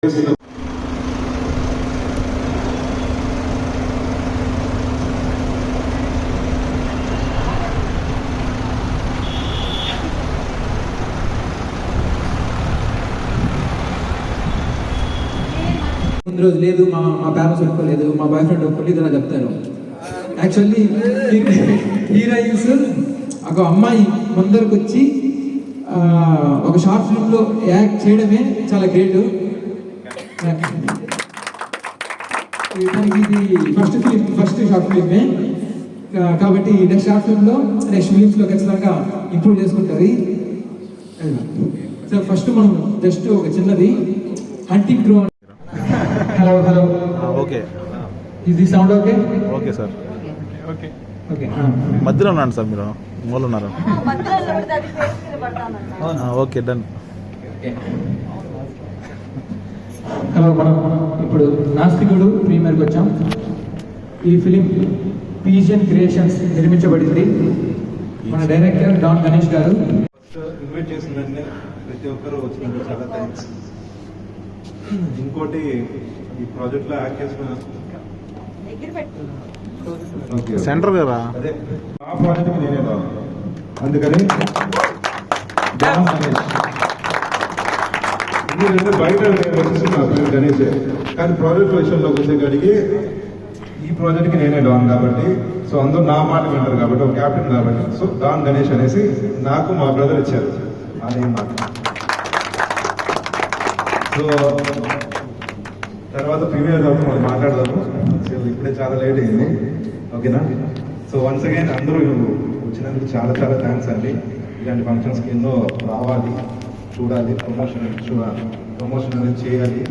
రోజు లేదు, మా పేరెంట్స్ ఒప్పుకోలేదు, మా బాయ్ ఫ్రెండ్ ఒప్పుకోలేదు ఇలా చెప్తాను. యాక్చువల్లీ హీరోయిన్స్ ఒక అమ్మాయి ముందరకు వచ్చి ఒక షార్ట్ ఫిల్మ్లో యాక్ట్ చేయడమే చాలా గ్రేట్. ఇది ఫస్ట్ షార్ట్ ఫిల్మే కాబట్టి నెక్స్ట్ షార్ట్ ఫిల్మ్లో నెక్స్ట్ ఫిలిమ్స్లో ఖచ్చితంగా ఇంప్రూవ్ చేసుకుంటుంది. సో ఫస్ట్ మనం జస్ట్ ఒక చిన్నది hunting drone. Hello hello okay, ఇది sound okay? Okay sir. Okay okay మధ్యలో ఉన్నాను సార్, మీరు మూల ఉన్నారు. Okay done. హలో, మనం ఇప్పుడు నాస్తికుడు ప్రీమియర్కి వచ్చాం. ఈ ఫిలిం పీజియన్ క్రియేషన్స్ నిర్మించబడింది. మన డైరెక్టర్ డాన్ గణేష్ గారు. ఇన్వైట్ చేసిందంటే ప్రతి ఒక్కరు వచ్చినందుకు చాలా థ్యాంక్స్. ఇంకోటి ఈ ప్రాజెక్ట్లో యాక్ట్ చేసిన సెంటర్ కదా, అదే ఆ ప్రాజెక్ట్కి నేనే రావాలి, అందుకని ఎందుకంటే బయట వచ్చేస్తున్నా గణేష్, కానీ ప్రాజెక్ట్ విషయంలోకి వచ్చేకాడికి ఈ ప్రాజెక్ట్కి నేనే డాన్ కాబట్టి, సో అందరూ నా మాట వింటారు కాబట్టి, ఒక క్యాప్టెన్ కాబట్టి, సో డాన్ గణేష్ అనేసి నాకు మా బ్రదర్ ఇచ్చారు అదే మాట. సో తర్వాత ప్రీమియర్ కాబట్టి మనం మాట్లాడదాము. సో ఇప్పుడే చాలా లేట్ అయింది, ఓకేనా? సో వన్స్ అగైన్ అందరూ వచ్చినందుకు చాలా చాలా థ్యాంక్స్ అండి. ఇలాంటి ఫంక్షన్స్కి ఎన్నో రావాలి, చూడాలి, ప్రమోషన్ అనేది చేయాలి.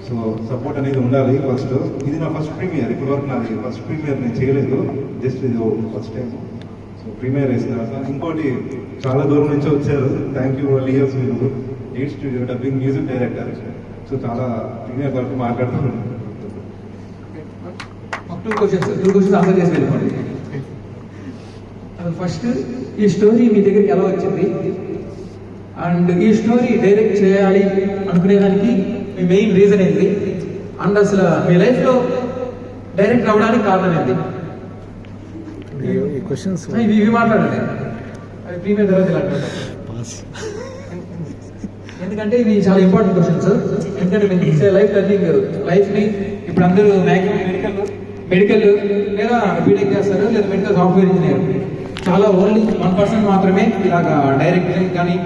సో సపోర్ట్ అనేది ఉండాలి. ఫస్ట్ ఇది నా ఫస్ట్ ప్రీమియర్, ఇప్పటివరకు నాది ఫస్ట్ ప్రీమియర్ నేను చేయలేదు, జస్ట్ ఇది ఫస్ట్ టైం. సో ప్రీమియర్ వేసిన తర్వాత ఇంకోటి చాలా దూరం నుంచి వచ్చారు, థ్యాంక్ యూ లియర్స్. మీరు lead studio dubbing music director, so చాలా ప్రీమియర్ వరకు మాట్లాడుతున్నాను. టూ క్వశ్చన్స్ ఆన్సర్ చేసి వెళ్ళిపోండి. ఫస్ట్, ఈ స్టోరీ మీ దగ్గరికి ఎలా వచ్చింది? అండ్ ఈ స్టోరీ డైరెక్ట్ చేయాలి అనుకునేదానికి మీ మెయిన్ రీజన్ ఏంటి? అండ్ అసలు మీ లైఫ్లో డైరెక్ట్ అవ్వడానికి కారణం ఏంటి? ఇవి మాట్లాడండి, అది ప్రీమియర్ తర్వాత ఇలా ఎందుకంటే ఇవి చాలా ఇంపార్టెంట్ క్వశ్చన్స్. ఎందుకంటే మేము లైఫ్ లర్నింగ్, లైఫ్ని ఇప్పుడు అందరూ మ్యాక్సిమం మెడికల్ లేదా బీటెక్ చేస్తారు, లేదా మెడికల్ సాఫ్ట్వేర్ ఇంజనీర్. చాలా ఓన్లీ 1% మాత్రమే ఇలాగ డైరెక్ట్ కానీ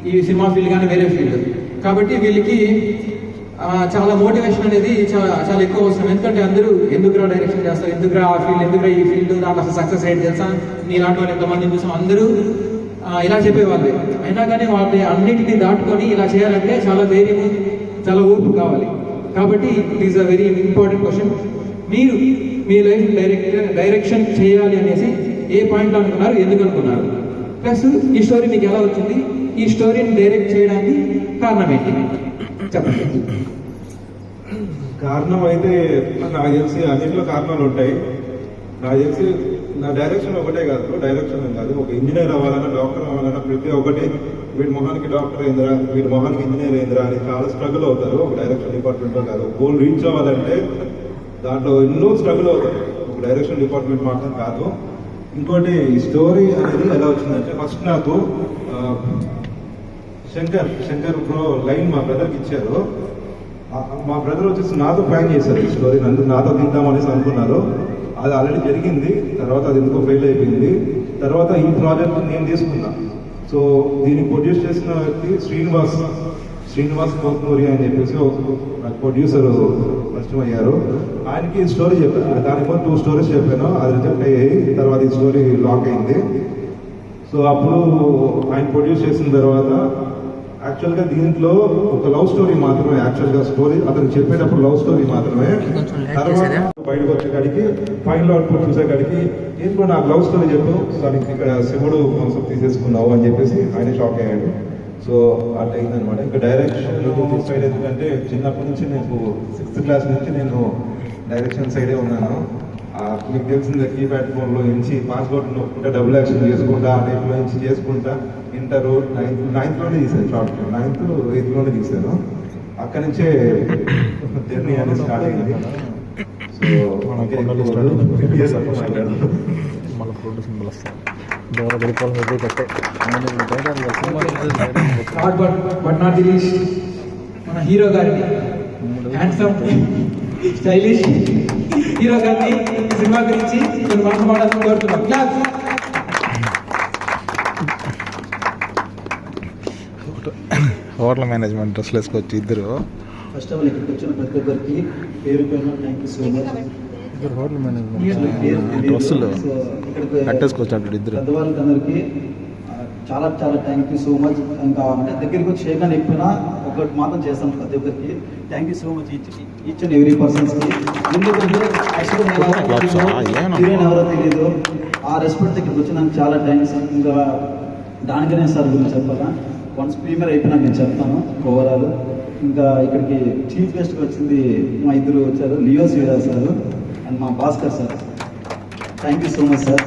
ఈ సినిమా ఫీల్డ్ కానీ వేరే ఫీల్డ్. కాబట్టి వీళ్ళకి చాలా మోటివేషన్ అనేది చాలా ఎక్కువ అవసరం. ఎందుకంటే అందరూ ఎందుకురా డైరెక్షన్ చేస్తారు, ఎందుకురా ఆ ఫీల్డ్, ఎందుకురా ఈ ఫీల్డ్, నాకు అసలు సక్సెస్ రేట్ తెలుసా, నీలాంటి వాళ్ళు ఎంతమంది చూసాం, అందరూ ఇలా చెప్పేవాళ్ళు. అయినా కానీ వాళ్ళని అన్నింటినీ దాటుకొని ఇలా చేయాలంటే చాలా ధైర్యము, చాలా ఓర్పు కావాలి. కాబట్టి it is a very important question. మీరు మీ లైఫ్ డైరెక్షన్ చేయాలి అనేసి ఏ పాయింట్లో అనుకున్నారు, ఎందుకు అనుకున్నారు? ప్లస్ ఈ స్టోరీ మీకు ఎలా వచ్చింది, ఈ స్టోరీని డైరెక్ట్ చేయడానికి కారణం ఏంటి చెప్పండి. కారణం అయితే నాకు తెలిసి అన్నింటిలో కారణాలు ఉంటాయి. నాకు తెలిసి నా డైరెక్షన్ ఒకటే కాదు, డైరెక్షన్ కాదు, ఒక ఇంజనీర్ అవ్వాలన్నా, డాక్టర్ అవ్వాలన్నా ప్రతి ఒక్కటి వీడి మొహానికి డాక్టర్ అయిందిరా, వీడి మొహానికి ఇంజనీర్ అయిందిరా అని చాలా స్ట్రగుల్ అవుతారు. ఒక డైరెక్షన్ డిపార్ట్మెంట్లో కాదు, గోల్ రీచ్ అవ్వాలంటే దాంట్లో ఎన్నో స్ట్రగుల్ అవుతారు, ఒక డైరెక్షన్ డిపార్ట్మెంట్ మాత్రం కాదు. ఇంకోటి ఈ స్టోరీ అనేది ఎలా వచ్చిందంటే, ఫస్ట్ నాకు శంకర్ బ్రో లైన్ మా బ్రదర్కి ఇచ్చారు. మా బ్రదర్ వచ్చేసి నాతో ప్లాన్ చేశారు ఈ స్టోరీ, నాతో తీద్దామనేసి అనుకున్నారు. అది ఆల్రెడీ జరిగింది, తర్వాత అది ఎందుకో ఫెయిల్ అయిపోయింది. తర్వాత ఈ ప్రాజెక్ట్ నేను తీసుకున్నా. సో దీన్ని ప్రొడ్యూస్ చేసిన వ్యక్తి శ్రీనివాస్ కోత్నూరి అని చెప్పేసి నాకు ప్రొడ్యూసర్ పరిచయం అయ్యారు. ఆయనకి స్టోరీ చెప్పాను, దానికి 2 స్టోరీస్ చెప్పాను, అది రిజెక్ట్ అయ్యాయి. తర్వాత ఈ స్టోరీ లాక్ అయింది. సో అప్పుడు ఆయన ప్రొడ్యూస్ చేసిన తర్వాత యాక్చువల్గా దీంట్లో ఒక లవ్ స్టోరీ మాత్రమే, యాక్చువల్గా స్టోరీ అతను చెప్పేటప్పుడు లవ్ స్టోరీ మాత్రమే. తర్వాత బయటకు వచ్చేకాడికి ఫైనల్ అవుట్పుట్ చూసేకాడికి ఏంటో నాకు లవ్ స్టోరీ చెప్పు, దానికి ఇక్కడ శివుడు కాన్సెప్ట్ తీసేసుకున్నావు అని చెప్పేసి ఆయన షాక్ అయ్యాడు. సో అట్లా అయిందనమాట. ఇంకా డైరెక్షన్ సైడ్ ఎందుకంటే చిన్నప్పటి నుంచి నేను 6th క్లాస్ నుంచి నేను డైరెక్షన్ సైడే ఉన్నాను. మీకు తెలిసిందే, కీప్యాడ్ ఫోన్లో నుంచి పాస్వర్డ్ నొక్కుంటా, డబుల్ యాక్షన్ చేసుకుంటా, ఆ టైప్లో నుంచి చేసుకుంటా ఇంటర్ 9th తీసాను, షార్ట్ 9th 8th తీసాను. అక్కడి నుంచే జర్నీ అనేది స్టార్ట్ అయింది. సో మళ్ళీ ఫోటో సింబల్ వస్తాయి దూరం వెళ్ళిపోవాలి మీరు కట్టే not but not the least మన హీరో గారిని హ్యాండ్సమ్ స్టైలిష్ హీరో గారిని సినిమా గురించి కొన్ని మాటలు మాట్లాడుతూ కోరుతున్నాం. క్లాస్. హోటల్ మేనేజ్మెంట్ డ్రెస్లు వేసుకొచ్చి ఇద్దరు ఫస్ట్ ఆఫ్ ఆల్ ఇక్కడికి వచ్చిన ప్రతి ఒక్కరికి పేరు పేరు thank you so much. Hotel management డ్రెస్సులు కట్టేసుకొచ్చాడు ఇద్దరు పెద్దవాళ్ళకి అందరికీ చాలా చాలా థ్యాంక్ యూ సో మచ్. ఇంకా అంటే దగ్గరికి వచ్చి చేయగానే ఎక్కువ ఒకటి మాత్రం చేస్తాం ప్రతి ఒక్కరికి thank you so much each and every పర్సన్స్కి. ఎందుకంటే హీరోయిన్ ఎవరో తెలియదు, ఆ రెస్పెక్ట్ ఇక్కడికి వచ్చి నాకు చాలా థ్యాంక్స్. ఇంకా దానికనే సార్ గురించి చెప్పాలా, వన్స్ ప్రీమియర్ అయిపోయినాక నేను చెప్తాను ఓవరాల్. ఇంకా ఇక్కడికి చీఫ్ గెస్ట్గా వచ్చింది మా ఇద్దరు వచ్చారు, లియో శ్రీరాజ్ సార్ అండ్ మా Bhaskar sir. Thank you so much sir.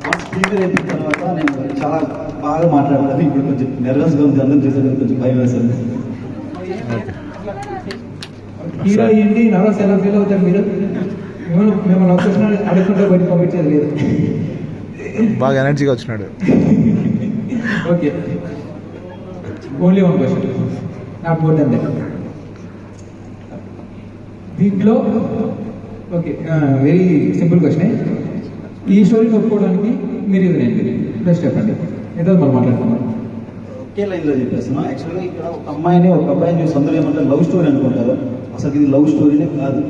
Once premiere అయిపోయిన తర్వాత నేను చాలా బాగా మాట్లాడతాను. ఇప్పుడు కొంచెం నెర్వస్గా ఉంది, అందరం చేసేది కొంచెం భయం వేశారు. హీరో ఏంటి నర్వస్ ఎలా ఫీల్ అవుతారు మీరు? మిమ్మల్ని ఒక్కసారి అడుగుతుంటే బయట పంపించేది లేదు. బాగా ఎనర్జీగా వచ్చినాడు. Okay, only one question, not more than that. దీంట్లో ఓకే, వెరీ సింపుల్ క్వశ్చన్. ఈ స్టోరీని ఒప్పుకోవడానికి మీరు ఇది నేను బెస్ట్ చెప్పండి, ఏదో మనం మాట్లాడుతున్నాం. ఒకే లైన్లో చెప్పేస్తాను. యాక్చువల్గా ఇక్కడ ఒక అమ్మాయిని ఒక అబ్బాయిని చూసి అందరూ ఏమంటారు లవ్ స్టోరీ అనుకుంటారు. అసలు ఇది లవ్ స్టోరీనే కాదు.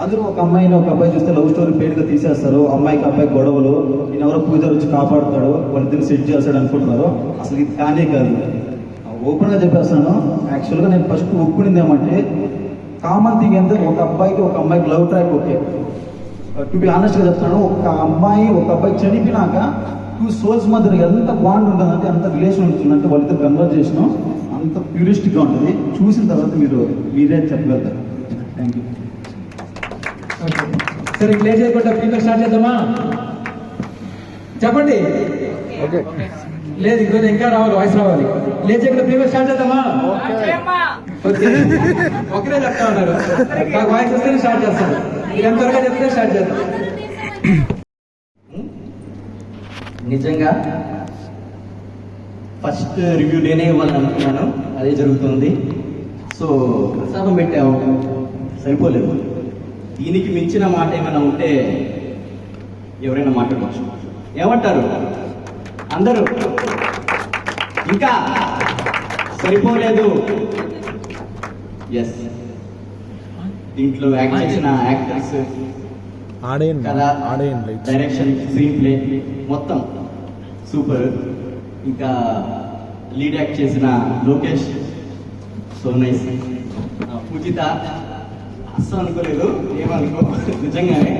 అందరూ ఒక అమ్మాయిని ఒక అబ్బాయి చూస్తే లవ్ స్టోరీ పేరుగా తీసేస్తారు. అమ్మాయికి అబ్బాయి గొడవలు, ఈయన ఎవరో పూజారి వచ్చి కాపాడుతాడు, వాళ్ళిద్దరిని సెట్ చేస్తాడు అనుకుంటున్నారు. అసలు ఇది కానే కాదు. ఓపెన్గా చెప్పేస్తాను. యాక్చువల్గా నేను ఫస్ట్ ఒప్పుకునింది ఏమంటే కామన్ థింగ్ ఎంత, ఒక అబ్బాయికి ఒక అమ్మాయికి love track okay. To be ఆనెస్ట్గా చెప్తాను, ఒక అమ్మాయి ఒక అబ్బాయి చనిపోయినాక టూ సోల్స్ మధ్య ఎంత బాండ్ ఉంటుందంటే, అంత రిలేషన్ ఉంటుందంటే, వాళ్ళిద్దరు కన్వర్జేషన్ అంత ప్యూరిస్టిక్గా ఉంటుంది. చూసిన తర్వాత మీరే చెప్పగలుగుతారు. Thank you. ఓకే, సరే ప్లే చేయకుండా ప్రీమియర్ స్టార్ట్ చేద్దామా? చెప్పండి. ఓకే, లేదు ఇంకొంచెం ఇంకా రావాలి, వాయిస్ రావాలి. ప్లే చేయకుండా ప్రీమియర్ స్టార్ట్ చేద్దామా? ఓకే, ఒకరే చెప్తా ఉన్నారు, నాకు వాయిస్ వస్తేనే స్టార్ట్ చేస్తాను. ఎంత త్వరగా చెప్తే స్టార్ట్ చేద్దాం. నిజంగా ఫస్ట్ రివ్యూ నేనే ఇవ్వాలని అనుకున్నాను, అదే జరుగుతుంది. సో ప్రసాదం పెట్టాము, సరిపోలేదు. దీనికి మించిన మాట ఏమైనా ఉంటే ఎవరైనా మాట్లాడవచ్చు. ఏమంటారు అందరూ? ఇంకా సరిపోలేదు. ఎస్, దీంట్లో యాక్ట్ చేసిన యాక్టర్స్, ఆడేయండి కథ, ఆడేయండి. డైరెక్షన్, స్క్రీన్ ప్లే మొత్తం సూపర్. ఇంకా లీడ్ యాక్ట్ చేసిన లోకేష్, సో నైస్. పూజిత అస్సలు అనుకోలేదు, ఏమనుకో నిజంగానే.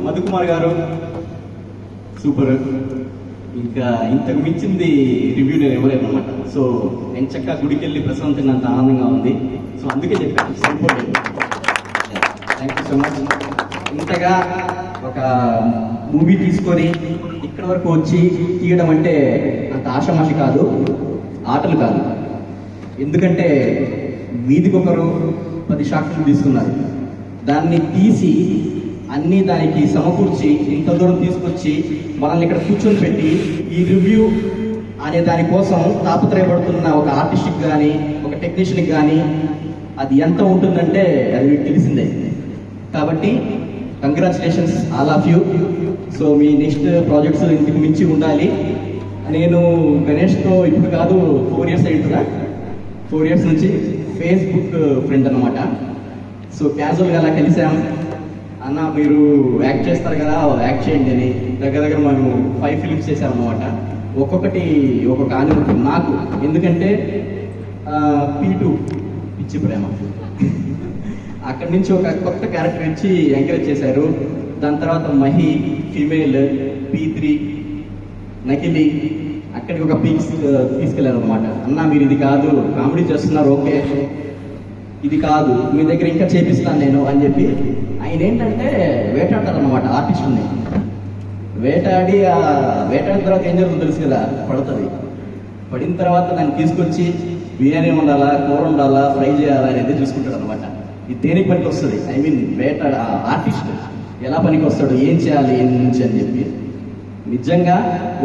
మధుకుమార్ గారు సూపర్. ఇంకా ఇంతకు మించింది రివ్యూ నేను ఇవ్వలేను అనమాట. సో నేను చక్కగా గుడికి వెళ్ళి ప్రసాదం తిన్నంత ఆనందంగా ఉంది. సో అందుకే చెప్పాను super. Thank you so much. ఇంతగా ఒక మూవీ తీసుకొని ఇక్కడ వరకు వచ్చి తీయడం అంటే అంత ఆషామాషి కాదు, ఆటలు కాదు. ఎందుకంటే వీధికొకరు 10 షాట్లు తీసుకున్నారు, దాన్ని తీసి అన్నీ దానికి సమకూర్చి ఇంత దూరం తీసుకొచ్చి మనల్ని ఇక్కడ కూర్చొని పెట్టి ఈ రివ్యూ అనే దానికోసం తాపత్రయపడుతున్న ఒక ఆర్టిస్ట్కి కానీ ఒక టెక్నీషియన్కి కానీ అది ఎంత ఉంటుందంటే అది మీకు తెలిసిందే. కాబట్టి congratulations all of you. So me next projects ఇంటికి మించి ఉండాలి. నేను గణేష్తో ఇప్పుడు కాదు 4 years అయింటుందా, 4 years నుంచి ఫేస్బుక్ ఫ్రెండ్ అనమాట. సో క్యాజువల్గా అలా కలిసాం. అన్న మీరు యాక్ట్ చేస్తారు కదా, యాక్ట్ చేయండి అని దగ్గర మేము 5 films చేసామన్నమాట. ఒక్కొక్కటి ఒక్కొక్క ఆనందం నాకు. ఎందుకంటే P2 పిచ్చి ప్రేమ, అక్కడి నుంచి ఒక కొత్త క్యారెక్టర్ ఇచ్చి ఎంకరేజ్ చేశారు. దాని తర్వాత మహి, ఫీమేల్, P3, నకిలి, అక్కడికి ఒక పీక్స్ తీసుకెళ్లారు అనమాట. అన్న మీరు ఇది కాదు, కామెడీ చేస్తున్నారు ఓకే, ఇది కాదు మీ దగ్గర ఇంకా చేపిస్తాను నేను అని చెప్పి. ఆయన ఏంటంటే వేటాడతారు అనమాట ఆర్టిస్ట్ని. వేటాడిన తర్వాత ఏం జరుగుతుందో తెలుసు కదా, పడుతుంది. పడిన తర్వాత దాన్ని తీసుకొచ్చి బిర్యానీ ఉండాలా, కూర ఉండాలా, ఫ్రై చేయాలా అనేది చూసుకుంటాడు అనమాట. ఇది దేనికి పనికి వస్తుంది, ఐ మీన్ వేట ఆర్టిస్ట్ ఎలా పనికి వస్తాడు, ఏం చేయాలి, ఏం నుంచి అని చెప్పి నిజంగా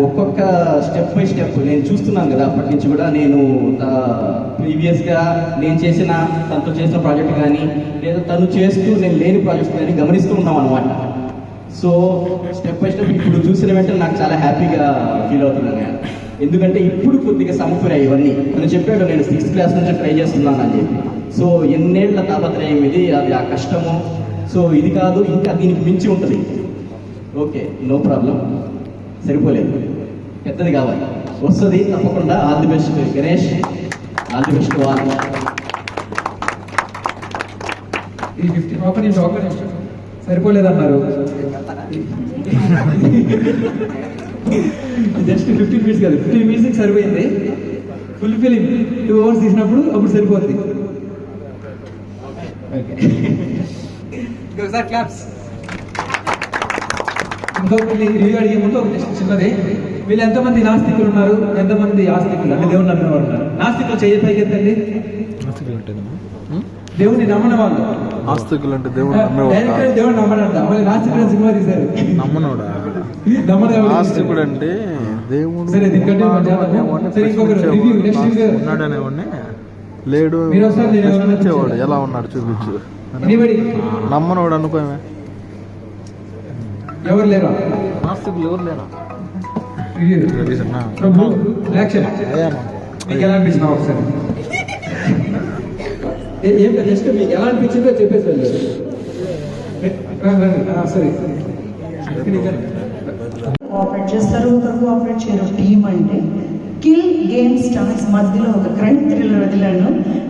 ఒక్కొక్క స్టెప్ బై స్టెప్ నేను చూస్తున్నాను కదా. అప్పటి నుంచి కూడా నేను ప్రీవియస్గా నేను చేసిన తనతో చేసిన ప్రాజెక్ట్ కానీ లేదా తను చేస్తూ నేను లేని ప్రాజెక్ట్ కానీ గమనిస్తూ ఉన్నాం అనమాట. సో స్టెప్ బై స్టెప్ ఇప్పుడు చూసిన వెంటనే నాకు చాలా హ్యాపీగా ఫీల్ అవుతున్నాను నేను. ఎందుకంటే ఇప్పుడు కొద్దిగా సమకూరాయి ఇవన్నీ. తను చెప్పాడు నేను 6th క్లాస్ నుంచి ట్రై చేస్తున్నాను అని చెప్పి. సో ఎన్నేళ్ల తాపత్రయం ఇది, అది ఆ కష్టము. సో ఇది కాదు, ఇంకా దీనికి మించి ఉంటుంది. ఓకే, నో ప్రాబ్లం, సరిపోలేదు, పెద్దది కావాలి, వస్తుంది తప్పకుండా. All the best Ganesh, all the best వాళ్ళు. ఈ 50 ఒక నిమిషం సరిపోలేదన్నారు. జస్ట్ 15 minutes కాదు, 15 minutes సరిపోయింది. ఫుల్ ఫిలిం 2 hours తీసినప్పుడు అప్పుడు సరిపోద్ది. ఒకసారి క్లాప్స్. ఇంకొకటి రివ్యూ అడిగే ముందు ఒక చిన్నది, వీళ్ళు ఎంతమంది నాస్తికులు ఉన్నారు, ఎంతమంది ఆస్తికులు అంటే దేవుని నమ్మిన వాళ్ళు ఉన్నారు? నాస్తికులు చేయ పైకి ఎత్తండి. దేవుని నమ్మన వాళ్ళు. ఆస్తికులు అంటే దేవుడు నమ్మడంట, మళ్ళీ నాస్తికుడు సినిమా తీశారు. నమ్మనోడా? ఆస్తికుడు అంటే దేవుడు సరే దీనికంటే ఉన్నాడనేవాడిని లేడు చూపించేవాడు. ఎలా ఉన్నాడు చూపించు. నమ్మనోడు అనుకోమే. ఎవరు లేరా ఆస్తికులు? ఎవరు లేరా? మీకు ఎలా అనిపించినా ఒకసారి ఏం జస్ట్ మీకు ఎలా అనిపించిందో చెప్పేసి వెళ్ళారు. సరే కోఆపరేట్ చేస్తారు, ఒకరు కోఆపరేట్ చేయరు. టీమ్ అంటే కిల్ గేమ్ స్టార్స్ మధ్యలో ఒక క్రైమ్ థ్రిల్లర్ వదిలాను,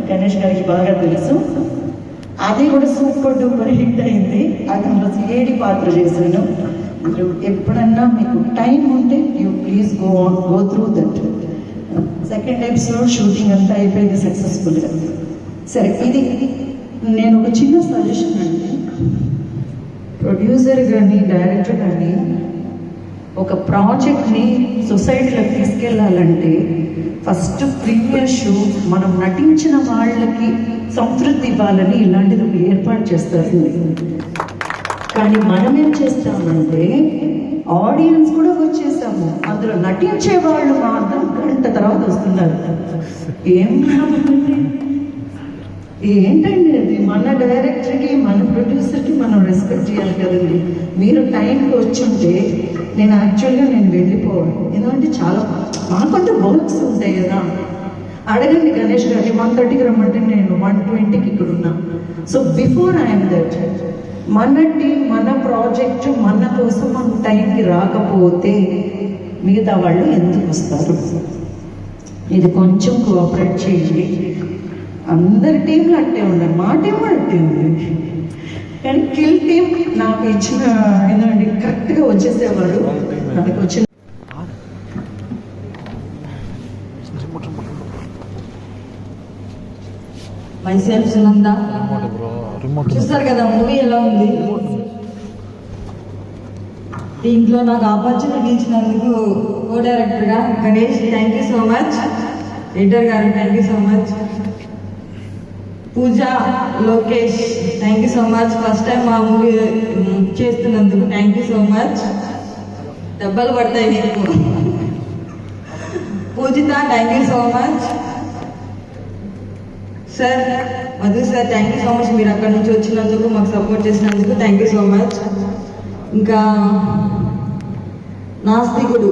గణేష్ గారికి బాగా తెలుసు. అది కూడా సూపర్ డూపర్ హిట్ అయింది. అందులో ఏడి పాత్ర చేశాను. మీరు ఎప్పుడన్నా మీకు టైం ఉంటే you please go through that. Second episode shooting అంతా అయిపోయింది సక్సెస్ఫుల్గా. సరే, ఇది నేను ఒక చిన్న సజెషన్ అండి. ప్రొడ్యూసర్ కానీ డైరెక్టర్ కానీ ఒక ప్రాజెక్ట్ని సొసైటీలోకి తీసుకెళ్ళాలంటే ఫస్ట్ ప్రీమియర్ షో మనం నటించిన వాళ్ళకి సంతృప్తి ఇవ్వాలని ఇలాంటిది ఏర్పాటు చేస్తారు. కానీ మనం ఏం చేస్తామంటే ఆడియన్స్ కూడా వచ్చేసాము, అందులో నటించే వాళ్ళు మాత్రం గంట తర్వాత వస్తున్నారు. ఏం ఏంటండి అది? మన డైరెక్టర్కి, మన ప్రొడ్యూసర్కి మనం రెస్పెక్ట్ చేయాలి కదండి. మీరు టైంకి వచ్చుంటే నేను వెళ్ళిపోవాలి. ఎందుకంటే చాలా మాకంటే వర్క్స్ ఉంటాయి కదా. అడగండి గణేష్ గారి 1:30కి రమ్మంటే నేను 1:20కి ఇక్కడ ఉన్నా. సో బిఫోర్ ఐఎమ్ దట్, మన టీం, మన ప్రాజెక్టు మన కోసం మన టైంకి రాకపోతే మిగతా వాళ్ళు ఎందుకు వస్తారు? ఇది కొంచెం కోఆపరేట్ చేయండి. అందరి టీంలు అట్టే ఉండాలి, మా టీం కూడా అట్టే ఉంది. కానీ కిల్ టీం నాకు ఇచ్చిన ఏంటంటే కరెక్ట్గా వచ్చేసేవాడు. నాకు వచ్చిన మైసెల్ఫ్ సునంద. చూస్తారు కదా మూవీ ఎలా ఉంది. దీంట్లో నాకు ఆపర్చునిటీ ఇచ్చినందుకు కో డైరెక్టర్గా Ganesh thank you so much. Editor గారు thank you so much. Pooja, Lokesh thank you so much. First time మా మూవీ చేస్తున్నందుకు థ్యాంక్ యూ సో మచ్. దెబ్బలు పడతాయి నీకు. Pujitha thank you so much. Sir Madhu sir thank you so much. మీరు అక్కడ నుంచి వచ్చినందుకు, మాకు సపోర్ట్ చేసినందుకు థ్యాంక్ యూ సో మచ్. ఇంకా నాస్తికుడు,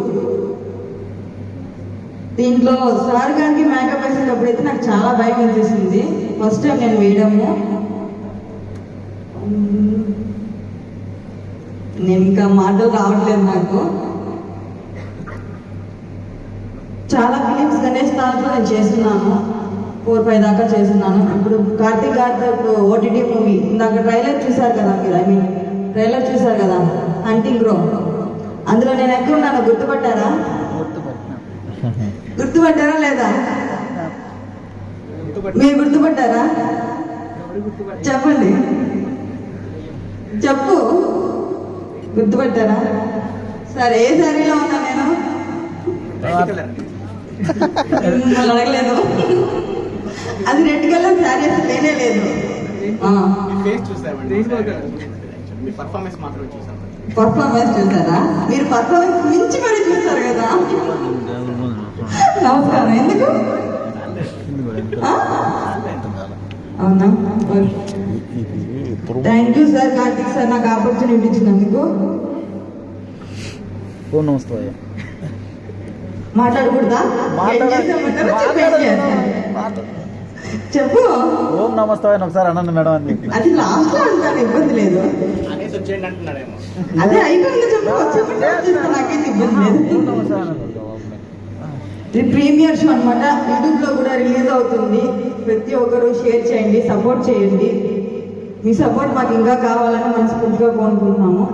దీంట్లో సార్ గారికి మేకప్ వేసేటప్పుడు అయితే నాకు చాలా భయం అనిపిస్తుంది. ఫస్ట్ టైం నేను వేయడము. నేను ఇంకా మాటలు రావట్లేదు నాకు. చాలా ఫిలిమ్స్ గణేష్ దాంట్లో నేను చేస్తున్నాను, 4-5 దాకా చేస్తున్నాను. ఇప్పుడు కార్తీక్ గారితో ఇప్పుడు ఓటీటీ మూవీ ఇందాక ట్రైలర్ చూసారు కదా మీరు, ఐ మీన్ ట్రైలర్ చూసారు కదా, హంటింగ్ గ్రో. అందులో నేను ఎక్కడున్నాను గుర్తుపట్టారా? గుర్తుపట్టారా లేదా? మీరు గుర్తుపట్టారా? చెప్పండి, చెప్పు. గుర్తుపట్టారా? సరే, ఏ సారీలో ఉన్నా నేను? అడగలేదు. అది రెడ్ కలర్ శారీ అసలు లేనే లేదు. ఫేస్ చూసామండి, మీ పర్ఫార్మెన్స్ మాత్రం చూసాం. పర్ఫార్మెన్స్ చూసారా? మీరు పర్ఫార్మెన్స్ మించి మరీ చూస్తారు కదా. నమస్కారం. ఎందుకు? అవునా? Thank you sir, Karthik sir, నాకు ఆపర్చునిటీ ఇచ్చినందుకు. నమస్తే. మాట్లాడకూడదా? చెప్పు. ఓం నమస్తే ఒకసారి అనండి మేడం అని. అది లాస్ట్ లో అంటాను, ఇబ్బంది లేదు. అనేసి వచ్చేయండి అంటున్నాడేమో. అదే అయిపోయింది. చెప్పు, నాకైతే ఇబ్బంది లేదు. ఇది ప్రీమియర్ షో అనమాట. యూట్యూబ్ లో కూడా రిలీజ్ అవుతుంది. ప్రతి ఒక్కరు షేర్ చేయండి, సపోర్ట్ చేయండి. మీ సపోర్ట్ మాకు ఇంకా కావాలని మనస్ఫూర్తిగా కోరుకుంటున్నాము.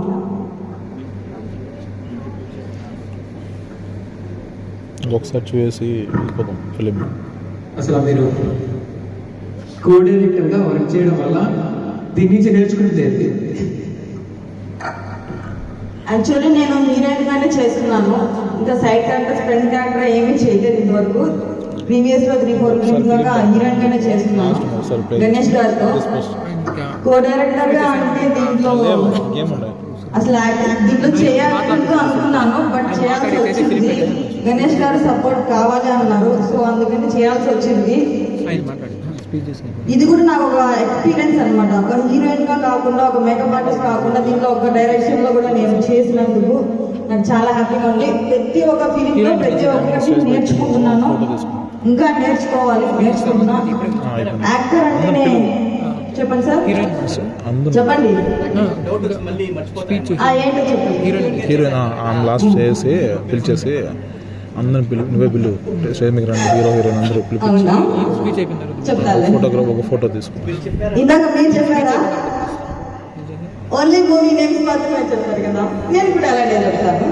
ఒకసారి చూసి వెళ్ళిపోతాం ఫిలిం. అసలు మీరు కోఆర్డినేటర్గా వర్క్ చేయడం వల్ల దీని నుంచి నేర్చుకుంటే యాక్చువల్లీ నేను హీరోయిన్ గానే చేస్తున్నాను. ఇంకా సైడ్ క్యారెక్టర్, ఫ్రంట్ క్యారెక్టర్ ఏమీ చేయలేదు ఇంతవరకు. ప్రీవియస్ లో 3-4 ఫిల్మ్స్ దాకా హీరోయిన్ గానే చేస్తున్నాను గణేష్ గారితో. కో డైరెక్టర్ గా అంటే దీంట్లో అసలు దీంట్లో చేయాలని అనుకున్నాను, బట్ చేయాల్సి వచ్చింది. గణేష్ గారు సపోర్ట్ కావాలి అన్నారు, సో అందుకని చేయాల్సి వచ్చింది. ఇది కూడా నాకు ఒక ఎక్స్పీరియన్స్ అనమాట. ఒక హీరోయిన్ గా కాకుండా, ఒక మేకప్ ఆర్టిస్ట్ కాకుండా, దీంట్లో ఒక డైరెక్షన్ లో కూడా నేను చేసినందుకు నాకు చాలా హ్యాపీగా ఉంది. ప్రతి ఒక్క ఫిలిం లో ప్రతి ఒక్కటి నేర్చుకుంటున్నాను, ఇంకా నేర్చుకుంటున్నా. యాక్టర్ అంటేనే చెప్పండి సార్, చెప్పండి. ఏంటో చెప్పండి. హీరోయిన్ ఆమె లాస్ట్ చేసి పిలిచేసి అందరిని నువ్వే పిలు, స్టేజ్ మీద రండి, హీరో హీరోయిన్ అందరూ పిలిపించి ఫోటోగ్రాఫ్ ఒక ఫోటో తీసుకుని. ఇందాక మీరు చెప్పారా ఓన్లీ మూవీ నేమ్స్ మాత్రమే చెప్తారు కదా, నేను కూడా అలాగే చెప్తాను.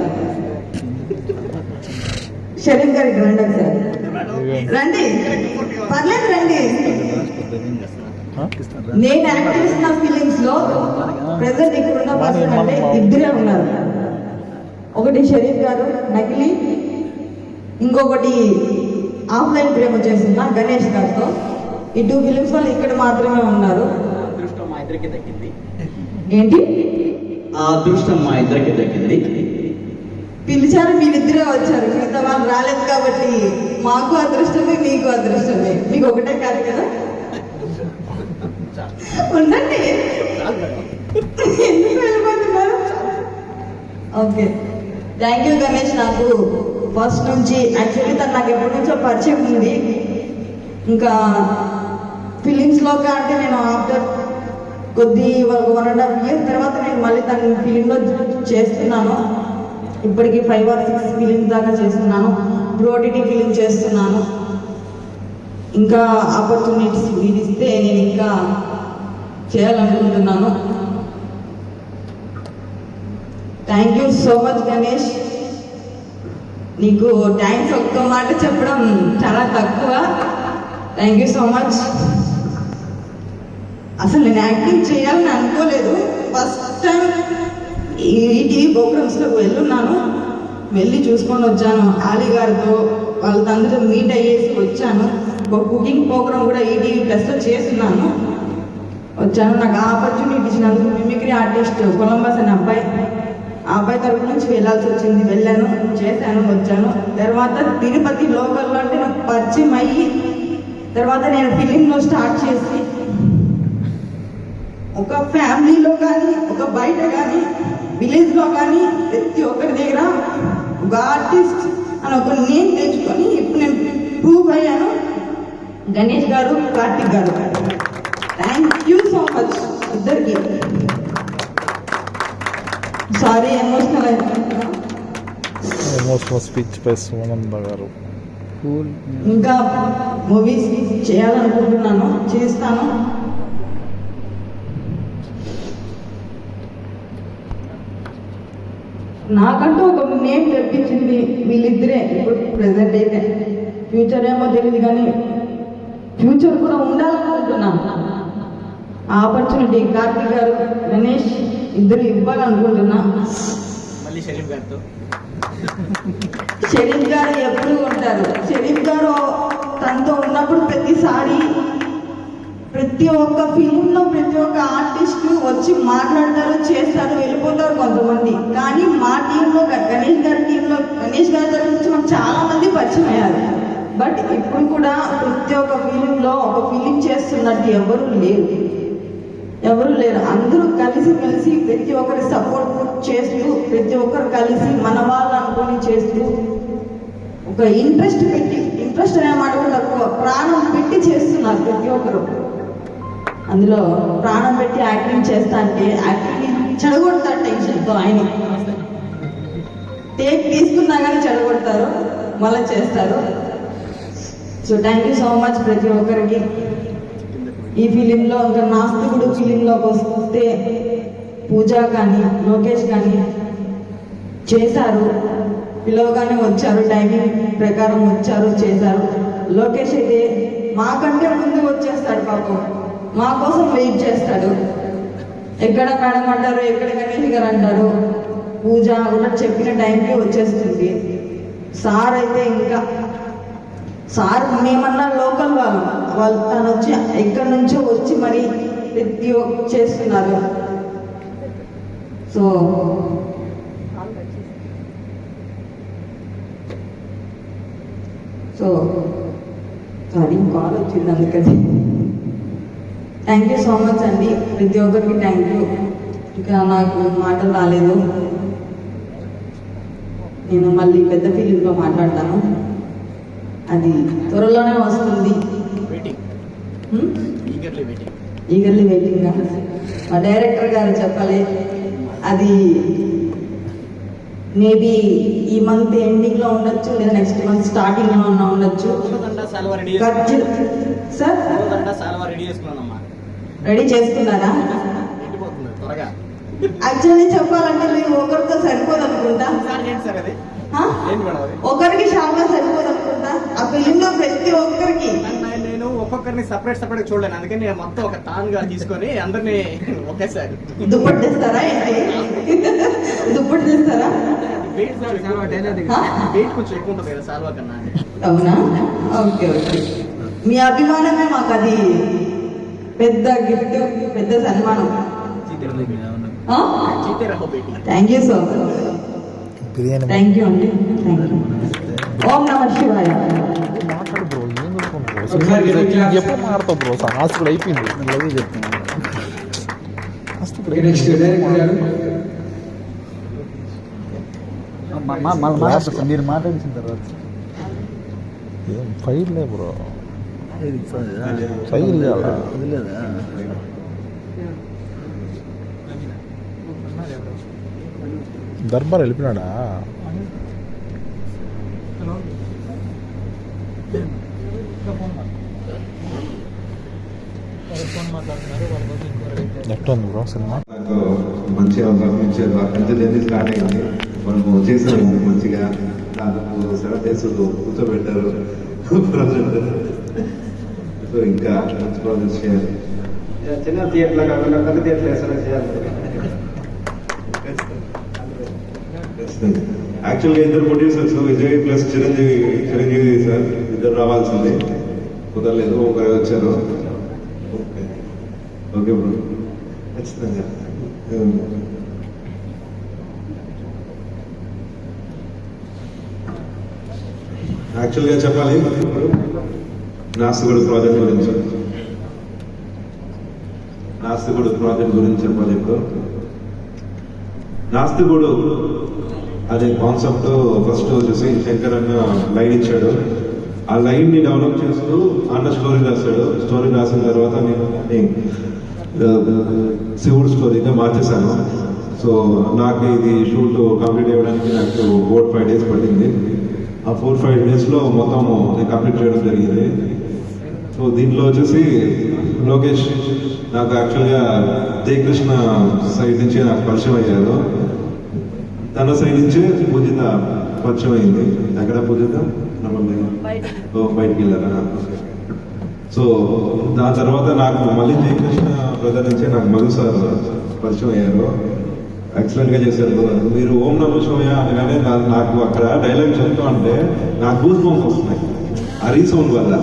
షరీఫ్ గారికి రండి సార్, రండి, పర్లేదు రండి. నేను యాక్ట్ చేసిన ఫిలిమ్స్ లో ప్రెసెంట్ ఇక్కడున్న పర్సన్ అంటే ఇద్దరే ఉన్నారు. ఒకటి షరీఫ్ గారు నకిలీ, ఇంకొకటి ఆఫ్లైన్ ప్రేమ చేస్తున్న గణేష్ గారితో. ఈ 2 ఫిలిమ్స్ వాళ్ళు ఇక్కడ మాత్రమే ఉన్నారు. అదృష్టం మా ఇద్దరికి దక్కింది. ఏంటి? ఆ అదృష్టం మా ఇద్దరికి దక్కింది. పిలిచారు, మీరిద్దరే వచ్చారు, మిగతా వాళ్ళు రాలేదు కాబట్టి మాకు అదృష్టమే, మీకు అదృష్టమే. మీకు ఒకటే కాదు కదా, ఉండండి. ఎందుకు వెళ్ళిపోతున్నారు? Okay, thank you Ganesh. నాకు ఫస్ట్ నుంచి యాక్చువల్లీ తను నాకు ఎప్పటి నుంచో పరిచయం ఉంది. ఇంకా ఫిలిమ్స్లో అంటే నేను ఆఫ్టర్ కొద్ది 1.5 years తర్వాత నేను మళ్ళీ తన ఫిలింలో చేస్తున్నాను. ఇప్పటికి 5 or 6 ఫిలిమ్స్ దాకా చేస్తున్నాను. ఇప్పుడు ఓటీటీ ఫిలిం చేస్తున్నాను. ఇంకా ఆపర్చునిటీస్ వీడిస్తే నేను ఇంకా చేయాలనుకుంటున్నాను. Thank you so much Ganesh. నీకు థ్యాంక్స్ ఒక్క మాట చెప్పడం చాలా తక్కువ. Thank you so much. అసలు నేను యాక్టింగ్ చేయాలని అనుకోలేదు. ఫస్ట్ టైం ఈ టీవీ ప్రోగ్రామ్స్లోకి వెళ్ళున్నాను, వెళ్ళి చూసుకొని వచ్చాను. ఆలీ గారితో వాళ్ళందరూ మీట్ అయ్యేసి వచ్చాను. ఒక కుకింగ్ ప్రోగ్రామ్ కూడా ఈటీవీ ప్లస్లో చేస్తున్నాను, వచ్చాను. నాకు ఆపర్చునిటీ ఇచ్చినందుకు మిమిక్రీ ఆర్టిస్ట్ కొలంబస్ అనే అబ్బాయి, ఆ అబ్బాయి తరపు నుంచి వెళ్ళాల్సి వచ్చింది, వెళ్ళాను, చేశాను, వచ్చాను. తర్వాత తిరుపతి లోకల్లో అంటే నాకు పరిచయం అయ్యి తర్వాత నేను ఫిలింలో స్టార్ట్ చేసి ఒక ఫ్యామిలీలో కానీ, ఒక బయట కానీ, విలేజ్లో కానీ ప్రతి ఒక్కరి దగ్గర ఒక ఆర్టిస్ట్ అని ఒక నేమ్ తెచ్చుకొని ఇప్పుడు నేను ప్రూవ్ అయ్యాను. గణేష్ గారు, కార్తిక్ గారు, థ్యాంక్ యూ సో మచ్ ఇద్దరికి. సారీ ఎమోషనల్ స్పీచ్ ప్లస్ మనంద గారు. ఇంకా మూవీస్ చేయాలనుకుంటున్నాను, చేస్తాను. నాకంటూ ఒక నేమ్ తెప్పించింది వీళ్ళిద్దరే. ఇప్పుడు ప్రెసెంట్ అయితే ఫ్యూచర్ ఏమో తెలియదు, కానీ ఫ్యూచర్ కూడా ఉండాలనుకుంటున్నాను. ఆపర్చునిటీ కార్తిక్ గారు, గణేష్ ఇద్దరు ఇవ్వాలనుకుంటున్నా. మళ్ళీ షరీఫ్ గారితో. షరీఫ్ గారు ఎప్పుడు ఉంటారు. షరీఫ్ గారు తనతో ఉన్నప్పుడు ప్రతిసారి ప్రతి ఒక్క ఫిలింలో ప్రతి ఒక్క ఆర్టిస్ట్ వచ్చి మాట్లాడతారు, చేస్తారు, వెళ్ళిపోతారు కొంతమంది. కానీ మా టీంలో గణేష్ గారి తరఫు నుంచి మాకు చాలా మంది పరిచయం అయ్యారు. బట్ ఇప్పుడు కూడా ప్రతి ఒక్క ఫిలింలో ఒక ఫిలిం చేస్తున్నట్టు ఎవరు లేరు. అందరూ కలిసి ప్రతి ఒక్కరి సపోర్ట్ చేస్తూ, ప్రతి ఒక్కరు కలిసి మన వాళ్ళు అనుకొని చేస్తూ, ఒక ఇంట్రెస్ట్ అనే మాట కూడా తక్కువ, ప్రాణం పెట్టి చేస్తున్నారు ప్రతి ఒక్కరు. అందులో ప్రాణం పెట్టి యాక్టింగ్ చేస్తా అంటే యాక్టింగ్ చెడగొడతారు టెన్షన్తో. ఆయన టేక్ తీసుకున్నా కానీ చెడగొడతారు, మళ్ళీ చేస్తారు. So thank you so much ప్రతి ఒక్కరికి. ఈ ఫిలింలో ఇంకా నాస్తికుడు ఫిలింలోకి వస్తే పూజ కానీ లోకేష్ కానీ చేశారు, పిలవగానే వచ్చారు, టైమింగ్ ప్రకారం వచ్చారు, చేశారు. లోకేష్ అయితే మాకంటే ముందు వచ్చేస్తాడు పాపం, మా కోసం వెయిట్ చేస్తాడు. ఎక్కడ మేడం అంటారు, ఎక్కడ గణేష్ గారు అంటారు, పూజ కూడా చెప్పిన టైంకి వచ్చేస్తుంది. సార్ అయితే ఇంకా సార్ మేమన్నా లోకల్ వాళ్ళు తను వచ్చి ఎక్కడి నుంచో వచ్చి మరి ప్రతి ఒక్క చేస్తున్నారు. సో సారీ కాల్ వచ్చింది అందుకని. థ్యాంక్ యూ సో మచ్ అండి ప్రతి ఒక్కరికి, థ్యాంక్ యూ. ఇంకా నాకు మాటలు రాలేదు, నేను మళ్ళీ పెద్ద ఫీలింగ్లో మాట్లాడతాను, అది త్వరలోనే వస్తుంది. Eagerly waiting. మా డైరెక్టర్ గారు చెప్పాలి, అది మేబీ ఈ మంత్ ఎండింగ్లో ఉండొచ్చు, లేదా నెక్స్ట్ మంత్ స్టార్టింగ్లో ఉండొచ్చు. సార్ రెడీ చేసుకున్నారా? యాక్చువల్లీ చెప్పాలంటే మీరు ఒకరితో సరిపోదు అనుకుంటా, ఒకరికి చాలా సరిపోదు అనుకుంటా. ఆ ఫిలింలో ప్రతి ఒక్కరికి నేను ఒక్కొక్కరిని సపరేట్ చూడలేను, అందుకని నేను మొత్తం ఒక తానుగా తీసుకొని అందరినీ ఒకేసారి దుప్పటి తెస్తారా? దుప్పటి తెస్తారా? వెయిట్ కొంచెం ఎక్కువ ఉంటుంది కదా సాల్వా కన్నా. అవునా? Okay okay. మీ అభిమానమే మాకు అది పెద్ద గిఫ్ట్, పెద్ద సన్మానం. Thank you so much. Thank you అండి, థ్యాంక్ యూ. ఓం నమః శివాయ. ఎప్పుడు మాడతావు బ్రో? ఆస్తుడు అయిపోయింది, నేను చెప్తాను. మీరు మాట్లాడిన తర్వాత ఏం ఫైర్ లే బ్రో, ఫైర్ లేదా? దర్బార్ వెళ్ళిపోయినాడా? ఎట్లా ఉంది బ్రో సినిమా? నాకు మంచి అవకాశం ఇచ్చారు, అక్కడి నుంచి జర్నీ స్టార్ట్ అయింది. మనము చేసాము మంచిగా, నాకు సెలవు చేసులు కూర్చోబెట్టారు ప్రజెంట్. సో ఇంకా మంచి ప్రాజెక్ట్స్ చేయాలి, చిన్న థియేటర్లో కాకుండా పెద్ద థియేటర్లో సెలెక్ట్ చేయాలి. యాక్చువల్గా ఇద్దరు producers Vijay plus Chiranjeevi sir ఇద్దరు రావాల్సింది, కుదరలేదు, ఒకరే వచ్చారు. ఓకే ఓకే బ్రో, ఖచ్చితంగా. యాక్చువల్గా చెప్పాలి నాస్తికుడు ప్రాజెక్ట్ గురించి చెప్పాలి. ఇప్పుడు నాస్తికుడు అదే కాన్సెప్ట్ ఫస్ట్ వచ్చేసి శంకర్ అన్న లైన్ ఇచ్చాడు. ఆ లైన్ ని డెవలప్ చేస్తూ అన్న స్టోరీ రాశాడు. స్టోరీ రాసిన తర్వాత నేను శివుడు స్టోరీగా మార్చేశాను. సో నాకు ఇది షూట్ కంప్లీట్ అవ్వడానికి నాకు 4-5 days పట్టింది. ఆ 4-5 daysలో మొత్తము నేను కంప్లీట్ చేయడం జరిగింది. సో దీంట్లో వచ్చేసి లోకేష్ నాకు యాక్చువల్గా జయకృష్ణ సైడ్ నుంచి నాకు పరిచయం అయ్యారు. తన సైడ్ నుంచి పూజిత పరిచయం అయింది. ఎక్కడ పూజిత? బయటికి వెళ్ళారా? సో దాని తర్వాత నాకు మళ్ళీ జయకృష్ణ బ్రదర్ నుంచి నాకు మధు సార్ పరిచయం అయ్యారు. ఎక్సలెంట్ గా చేశారు. మీరు ఓం నమః శివాయ అనగానే నాకు అక్కడ డైలాగ్ చెప్తా అంటే నాకు గూస్ బంప్స్ వస్తున్నాయి. ఆ రీసౌండ్ వల్ల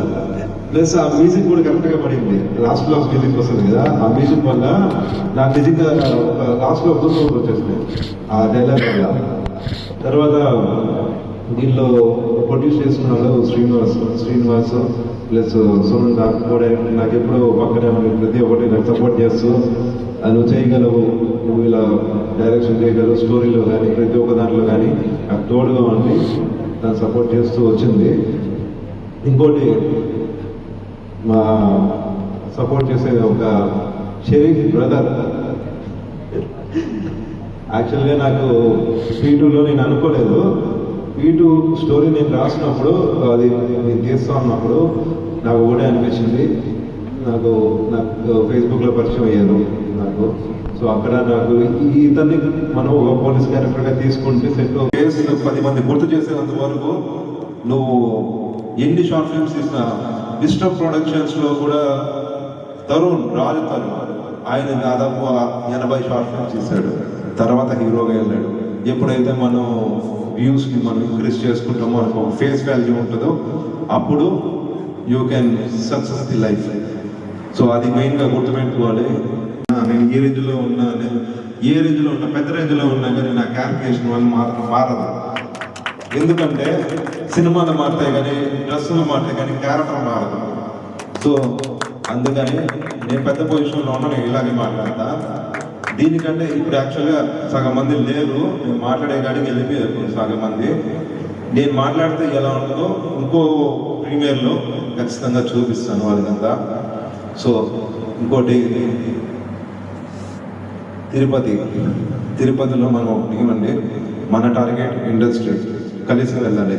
ప్లస్ ఆ మ్యూజిక్ కూడా కరెక్ట్గా పడింది. లాస్ట్లో మ్యూజిక్ వస్తుంది కదా, ఆ మ్యూజిక్ వల్ల నాకు నిజంగా లాస్ట్లో గుర్తు వచ్చేసింది ఆ డైలాగ్ వల్ల. తర్వాత దీనిలో ప్రొడ్యూస్ చేస్తున్నాడు శ్రీనివాస్ ప్లస్ సునంద కూడా నాకు ఎప్పుడూ పక్కనే ప్రతి ఒక్కటి నాకు సపోర్ట్ చేస్తూ నువ్వు చేయగలవు, నువ్వు ఇలా డైరెక్షన్ చేయగలవు, స్టోరీలో కానీ ప్రతి ఒక్క దాంట్లో కానీ నాకు తోడుగా ఉండి నన్ను సపోర్ట్ చేస్తూ వచ్చింది. ఇంకోటి మా సపోర్ట్ చేసే ఒక షరీఫ్ బ్రదర్. యాక్చువల్గా నాకు P2లో నేను అనుకోలేదు. P2 స్టోరీ నేను రాసినప్పుడు అది నేను తీస్తా ఉన్నప్పుడు నాకు ఒకటే అనిపించింది. నాకు ఫేస్బుక్లో పరిచయం అయ్యారు నాకు. సో అక్కడ నాకు ఇతన్ని మనం ఒక పోలీస్ క్యారెక్టర్గా తీసుకుంటే సెట్ కేసు 10 మంది గుర్తు చేసేంత వరకు నువ్వు ఎన్ని షార్ట్ ఫిల్మ్స్ తీసినా మిస్టర్ ప్రొడక్షన్స్లో కూడా రాజు తరుణ్ ఆయన దాదాపు 80 షార్ట్ ఫిల్మ్స్ తీశాడు. తర్వాత హీరోగా వెళ్ళాడు. ఎప్పుడైతే మనం వ్యూస్ని మనం ఇంక్రీజ్ చేసుకుంటామో మనకు ఫేస్ వాల్యూ ఉంటుందో అప్పుడు you can success the life. So అది మెయిన్గా గుర్తుపెట్టుకోవాలి. నేను ఏ రేంజ్లో ఉన్నా, నేను ఏ రేంజ్లో ఉన్నా, పెద్ద రేంజ్లో ఉన్నా కానీ నా క్యారెక్టరేషన్ వల్ల మాత్రం మారదు. ఎందుకంటే సినిమాలు మారుతాయి కానీ డ్రెస్సులు మారుతాయి కానీ క్యారెక్టర్ మారదు. సో అందుకని నేను పెద్ద పొజిషన్లో ఉన్నా నేను ఇలాగే మాట్లాడతా. దీనికంటే ఇప్పుడు యాక్చువల్గా సగం మంది లేరు, నేను మాట్లాడే కాడికి వెళ్ళిపోయారు సగం మంది. నేను మాట్లాడితే ఎలా ఉంటుందో ఇంకో ప్రీమియర్లో ఖచ్చితంగా చూపిస్తాను వాళ్ళకంతా. సో ఇంకోటి తిరుపతిలో మనం ఒకటి మన టార్గెట్ ఇండస్ట్రీ కలిసి వెళ్ళాలి.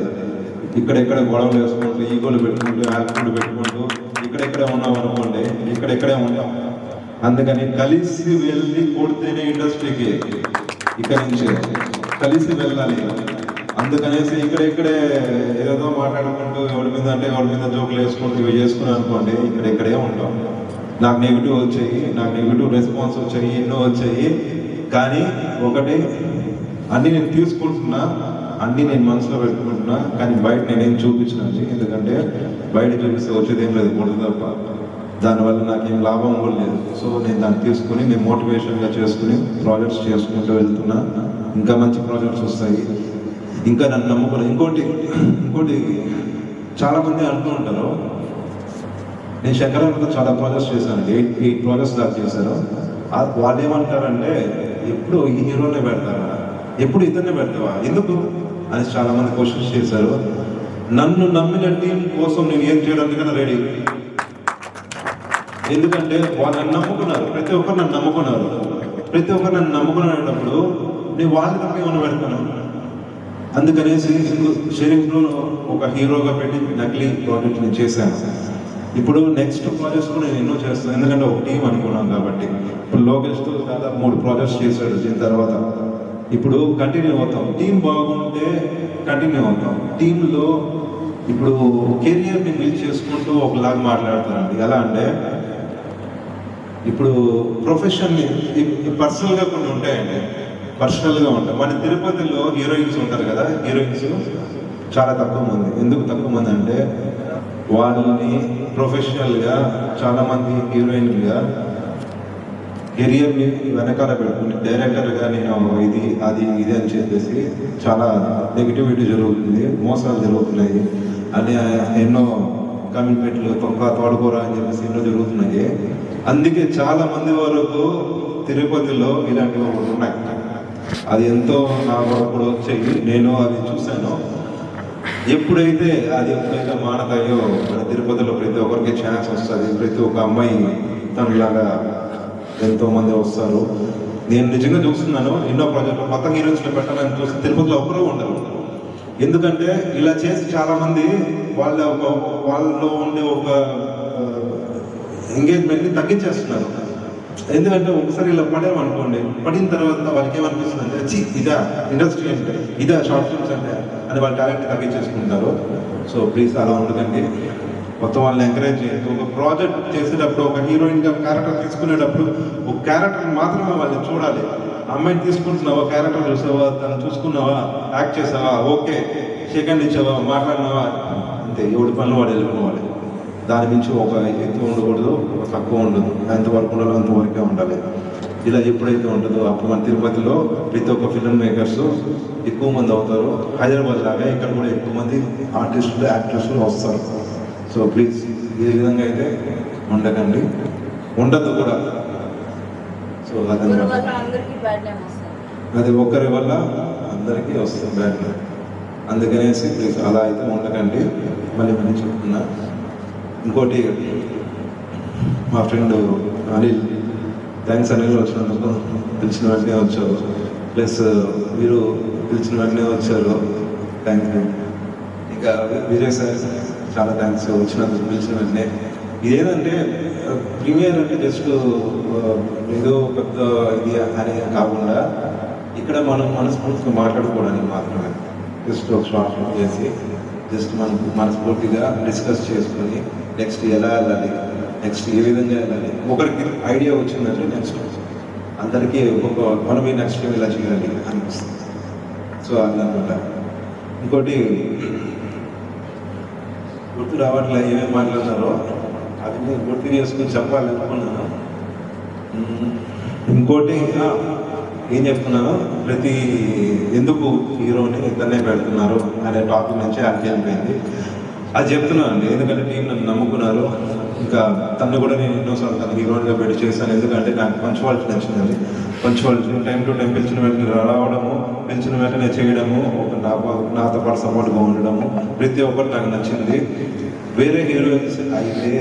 ఇక్కడెక్కడ గొడవలు వేసుకుంటూ ఈగోలు పెట్టుకుంటూ యాక్టివ్లు పెట్టుకుంటూ ఇక్కడెక్కడే ఉన్నాం అనుకోండి, ఇక్కడెక్కడే ఉంటాం. అందుకని కలిసి వెళ్ళి కొడితేనే ఇండస్ట్రీకి ఇక్కడ నుంచి కలిసి వెళ్ళాలి. అందుకనేసి ఇక్కడే ఏదో మాట్లాడుకుంటూ ఎవరి మీద జోకులు వేసుకుంటూ ఇవి చేసుకున్నాం అనుకోండి, ఇక్కడే ఉంటాం. నాకు నెగిటివ్ వచ్చాయి, నాకు నెగిటివ్ రెస్పాన్స్ వచ్చాయి, ఎన్నో వచ్చాయి. కానీ ఒకటి అన్నీ నేను తీసుకుంటున్నా, అన్నీ నేను మనసులో పెట్టుకుంటున్నా. కానీ బయట నేనేం చూపించినాను, ఎందుకంటే బయట చూపిస్తే వచ్చేది ఏం లేదు, కొడుకు తప్ప. దానివల్ల నాకేం లాభం కూడా లేదు. సో నేను దాన్ని తీసుకుని నేను మోటివేషన్గా చేసుకుని ప్రాజెక్ట్స్ చేసుకుంటూ వెళ్తున్నా. ఇంకా మంచి ప్రాజెక్ట్స్ వస్తాయి. ఇంకా నన్ను నమ్ముకుని ఇంకోటి చాలామంది అంటూ ఉంటారు, నేను శంకరాలతో చాలా ప్రాజెక్ట్స్ చేశాను, 8 ప్రాజెక్ట్స్ దాకా చేశాను. వాళ్ళు ఏమంటారంటే ఎప్పుడు ఈ హీరోనే పెడతారా, ఎప్పుడు ఇతన్నే పెడతావా, ఎందుకు అని చాలామంది క్వశ్చన్స్ చేశారు. నన్ను నమ్మిన టీం కోసం నేను ఏం చేయడానికైనా రెడీ. ఎందుకంటే వాళ్ళు నన్ను నమ్ముకున్నారు, ప్రతి ఒక్కరు నన్ను నమ్ముకునేటప్పుడు నేను వాళ్ళని తప్ప ఏమైనా పెడతాను. అందుకనేసి షరీఫ్లో ఒక హీరోగా పెట్టి నకిలీ ప్రాజెక్ట్ నేను చేశాను. ఇప్పుడు నెక్స్ట్ ప్రాజెక్ట్స్ కూడా నేను ఎన్నో చేస్తాను, ఎందుకంటే ఒక టీం అనుకున్నాను కాబట్టి. ఇప్పుడు లోకేష్తో దాదాపు 3 ప్రాజెక్ట్స్ చేశాడు. దీని తర్వాత ఇప్పుడు కంటిన్యూ అవుతాం. టీం బాగుంటే కంటిన్యూ అవుతాం. టీంలో ఇప్పుడు కెరియర్ని బిల్డ్ చేసుకుంటూ ఒకలాగా మాట్లాడతారండి. ఎలా అంటే ఇప్పుడు ప్రొఫెషన్ని పర్సనల్గా కొన్ని ఉంటాయండి, పర్సనల్గా ఉంటాయి. మన తిరుపతిలో హీరోయిన్స్ ఉంటారు కదా, హీరోయిన్స్ చాలా తక్కువ మంది. ఎందుకు తక్కువ మంది అంటే వాళ్ళని ప్రొఫెషనల్గా చాలామంది హీరోయిన్గా కెరియర్ని వెనకాల పెట్టుకుని డైరెక్టర్గా నేను ఇది అని చెప్పేసి చాలా నెగిటివిటీ జరుగుతుంది, మోసాలు జరుగుతున్నాయి అని ఎన్నో కమిట్మెంట్లు తోడుకోరా అని చెప్పేసి ఎన్నో జరుగుతున్నాయి. అందుకే చాలా మంది వరకు తిరుపతిలో ఇలాంటివి ఉన్నాయి. అది ఎంతో నా వరకు కూడా వచ్చాయి, నేను అది చూశాను. ఎప్పుడైతే మానతాయో మన తిరుపతిలో ప్రతి ఒక్కరికి ఛాన్స్ వస్తుంది. ప్రతి ఒక్క అమ్మాయి తనలాగా ఎంతో మంది వస్తారు. నేను నిజంగా చూస్తున్నాను, ఎన్నో ప్రాజెక్టులు కొత్త హీరోయిన్స్లో పెట్టాలని చూస్తే తిరుపతిలో ఒక్కరూ ఉండరు. ఎందుకంటే ఇలా చేసి చాలామంది వాళ్ళలో ఉండే ఒక ఎంగేజ్మెంట్ని తగ్గించేస్తున్నారు. ఎందుకంటే ఒకసారి ఇలా పడామనుకోండి, పడిన తర్వాత వాళ్ళకి ఏమనిపిస్తుంది అంటే ఇదా ఇండస్ట్రీ అంటే, ఇదా షార్ట్ ఫిల్మ్స్ అంటే అని వాళ్ళ టాలెంట్ తగ్గించేసుకుంటారు. సో ప్లీజ్ అలా ఉండదండి, మొత్తం వాళ్ళని ఎంకరేజ్ చేయండి. ఒక ప్రాజెక్ట్ చేసేటప్పుడు ఒక హీరోయిన్గా క్యారెక్టర్ తీసుకునేటప్పుడు ఒక క్యారెక్టర్ మాత్రమే వాళ్ళని చూడాలి. అమ్మాయిని తీసుకుంటున్నావా, క్యారెక్టర్ చూసావా, తను చూసుకున్నావా, యాక్ట్ చేసావా, ఓకే సెకండ్ ఇచ్చావా, మాట్లాడినావా, అంతే, ఎవడి పనులు వాడు వెళ్ళిపోవాలి. దాని మించి ఒక ఎక్కువ ఉండకూడదు, ఒక తక్కువ ఉండదు. ఎంతవరకు ఉండాలో అంతవరకే ఉండాలి. ఇలా ఎప్పుడైతే ఉంటుందో అప్పుడు మన తిరుపతిలో ప్రతి ఒక్క ఫిల్మ్ మేకర్స్ ఎక్కువ మంది అవుతారు. హైదరాబాద్ లాగా ఇక్కడ కూడా ఎక్కువ మంది ఆర్టిస్టులు, యాక్టర్స్లు వస్తారు. సో ప్లీజ్ ఈ విధంగా అయితే ఉండకండి, ఉండదు కూడా. సో అది ఒకరి వల్ల అందరికీ వస్తుంది బ్యాడ్. అందుకనేసి ప్లీజ్ అలా అయితే ఉండకండి. మళ్ళీ చెప్తున్నా. ఇంకోటి, మా ఫ్రెండ్ అనిల్, థ్యాంక్స్ అనిల్ వచ్చినందుకు, పిలిచిన వెంటనే వచ్చారు. ప్లస్ మీరు పిలిచిన వెంటనే వచ్చారు, థ్యాంక్స్. ఇంకా విజయ్ సార్ చాలా థ్యాంక్స్ వచ్చినందుకు, పిలిచిన వెంటనే. ఇదేంటంటే ప్రీమియర్ అంటే జస్ట్ ఏదో పెద్ద ఇది అని కాకుండా ఇక్కడ మనం మనస్ఫూర్తిగా మాట్లాడుకోవడానికి మాత్రమే. జస్ట్ ఒక షార్ట్ ఫిల్మ్ చేసి జస్ట్ మనం మనస్ఫూర్తిగా డిస్కస్ చేసుకొని నెక్స్ట్ ఎలా వెళ్ళాలి, నెక్స్ట్ ఏ విధంగా వెళ్ళాలి, ఒకరికి ఐడియా వచ్చిందంటే నెక్స్ట్ అందరికీ ఒక్కొక్క మనం నెక్స్ట్ ఇలా చేయాలి అనిపిస్తుంది. సో అదనమాట. ఇంకోటి గుర్తు రావట్లే ఏమేమి మాట్లాడినారో అది నేను గుర్తు చేసుకుని చెప్పాలనుకున్నాను. ఇంకోటి ఏం చెప్తున్నాను, ప్రతి ఎందుకు హీరోని ఇద్దరినే పెడుతున్నారు అనే టాపిక్ నుంచి అది వెళ్ళిపోయింది. అది చెప్తున్నాను అండి, ఎందుకంటే టీం నన్ను నమ్ముకున్నారు. ఇంకా తను కూడా నేను ఎన్నోసార్లు తను హీరోయిన్గా పెట్టి చేశాను. ఎందుకంటే నాకు పంచువాలిటీ నచ్చిందండి. పంచువాలిటీ, టైం టు టైం పిలిచిన వెంటనే రావడము, పిలిచిన వెంటనే చేయడము, ఒక నాతో పాటు సపోర్ట్గా ఉండడము, ప్రతి ఒక్కటి నాకు నచ్చింది. వేరే హీరోయిన్స్ అయితే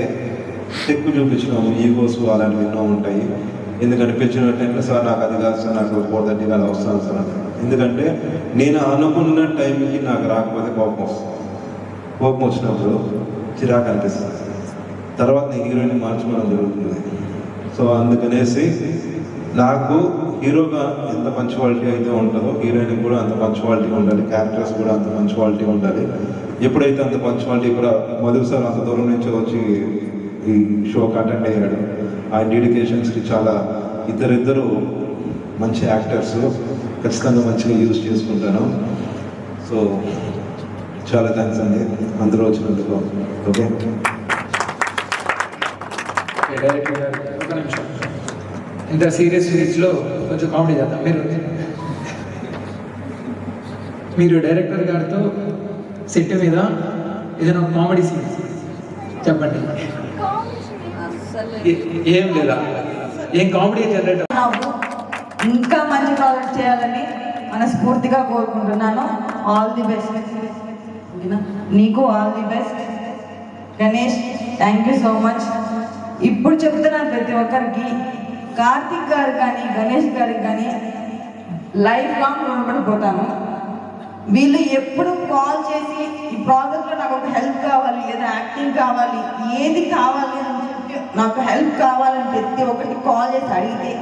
ఎక్కువ చూపించినాము, ఈగోస్ అలాంటివి ఎన్నో ఉంటాయి. ఎందుకంటే పిలిచిన వెంటనే సార్ నాకు అది కాదు సార్, నాకు 4:30 అలా వస్తాను సార్ అంటే. ఎందుకంటే నేను అనుకున్న టైంకి నాకు రాకపోతే కోపం వస్తుంది. కోపం వచ్చినప్పుడు చిరాకు అనిపిస్తుంది. తర్వాత నేను హీరోయిన్ మార్చుకోవడం జరుగుతుంది. సో అందుకనేసి నాకు హీరోగా ఎంత పంచువాలిటీ అయితే ఉంటుందో హీరోయిన్ కూడా అంత పంచువాలిటీ ఉండాలి, క్యారెక్టర్స్ కూడా అంత పంచువాలిటీ ఉండాలి. ఎప్పుడైతే అంత పంచువాలిటీ కూడా మొదటిసారి అంత దూరం నుంచి వచ్చి ఈ షోకి అటెండ్ అయ్యాడు. ఆ డెడికేషన్స్కి చాలా ఇద్దరు మంచి యాక్టర్స్, ఖచ్చితంగా మంచిగా యూజ్ చేసుకుంటాను. సో చాలా థ్యాంక్స్ అండి అందరూ వచ్చినందుకు. ఓకే, డైరెక్టర్ గారు ఒక నిమిషం, ఇంత సీరియస్ సిరీస్లో కొంచెం కామెడీ చేద్దాం. మీరు డైరెక్టర్ గారితో సెట్ మీద ఏదైనా కామెడీ సీన్ చెప్పండి. ఏం లేదా, ఏం కామెడీ జనరేట్ ఇంకా మంచి ప్రాజెక్ట్ చేయాలని మనస్ఫూర్తిగా కోరుకుంటున్నాను. All the best. నీకు all the best Ganesh. Thank you so much. ఇప్పుడు చెప్తున్నాను ప్రతి ఒక్కరికి, కార్తిక్ గారు కానీ గణేష్ గారికి కానీ లైఫ్ లాంగ్ రుణపడిపోతాను. వీళ్ళు ఎప్పుడు కాల్ చేసి ఈ ప్రాజెక్ట్లో నాకు ఒక హెల్ప్ కావాలి, లేదా యాక్టింగ్ కావాలి, ఏది కావాలి అని చెప్పి నాకు హెల్ప్ కావాలని ప్రతి ఒక్కటి కాల్ చేసి అడిగితే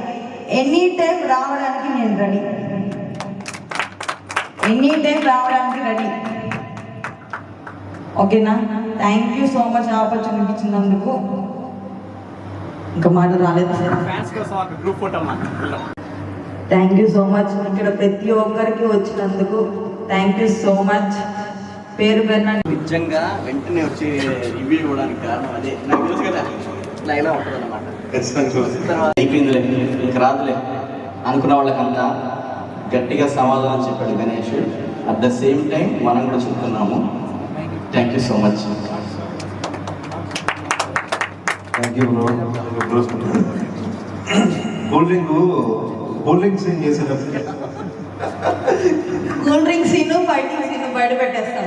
ఎనీ టైం రావడానికి నేను రెడీ, ఎనీ టైం రావడానికి రెడీ. ఓకేనా? Thank you so much opportunity ఇచ్చినందుకు. ఇంకా మాట రాలేదు sir. Thank you so much. ఇక్కడ ప్రతి ఒక్కరికి వచ్చినందుకు థ్యాంక్ యూ సో మచ్. పేరు నిజంగా వెంటనే వచ్చి రివ్యూ ఇవ్వడానికి కారణం అదే. నాకు తెలుసు కదా ఇట్లా ఇలా ఉంటుంది అన్నమాట. అయిపోయిందిలే ఇంక రాదులే అనుకున్న వాళ్ళకంతా గట్టిగా సమాధానం చెప్పాడు Ganesh. At the same time మనం కూడా చెప్తున్నాము. Thank you so much. Thank you bro. Cool drink scene చేసేటప్పుడు cool drink scene, fighting scene బయట పెట్టేస్తాం.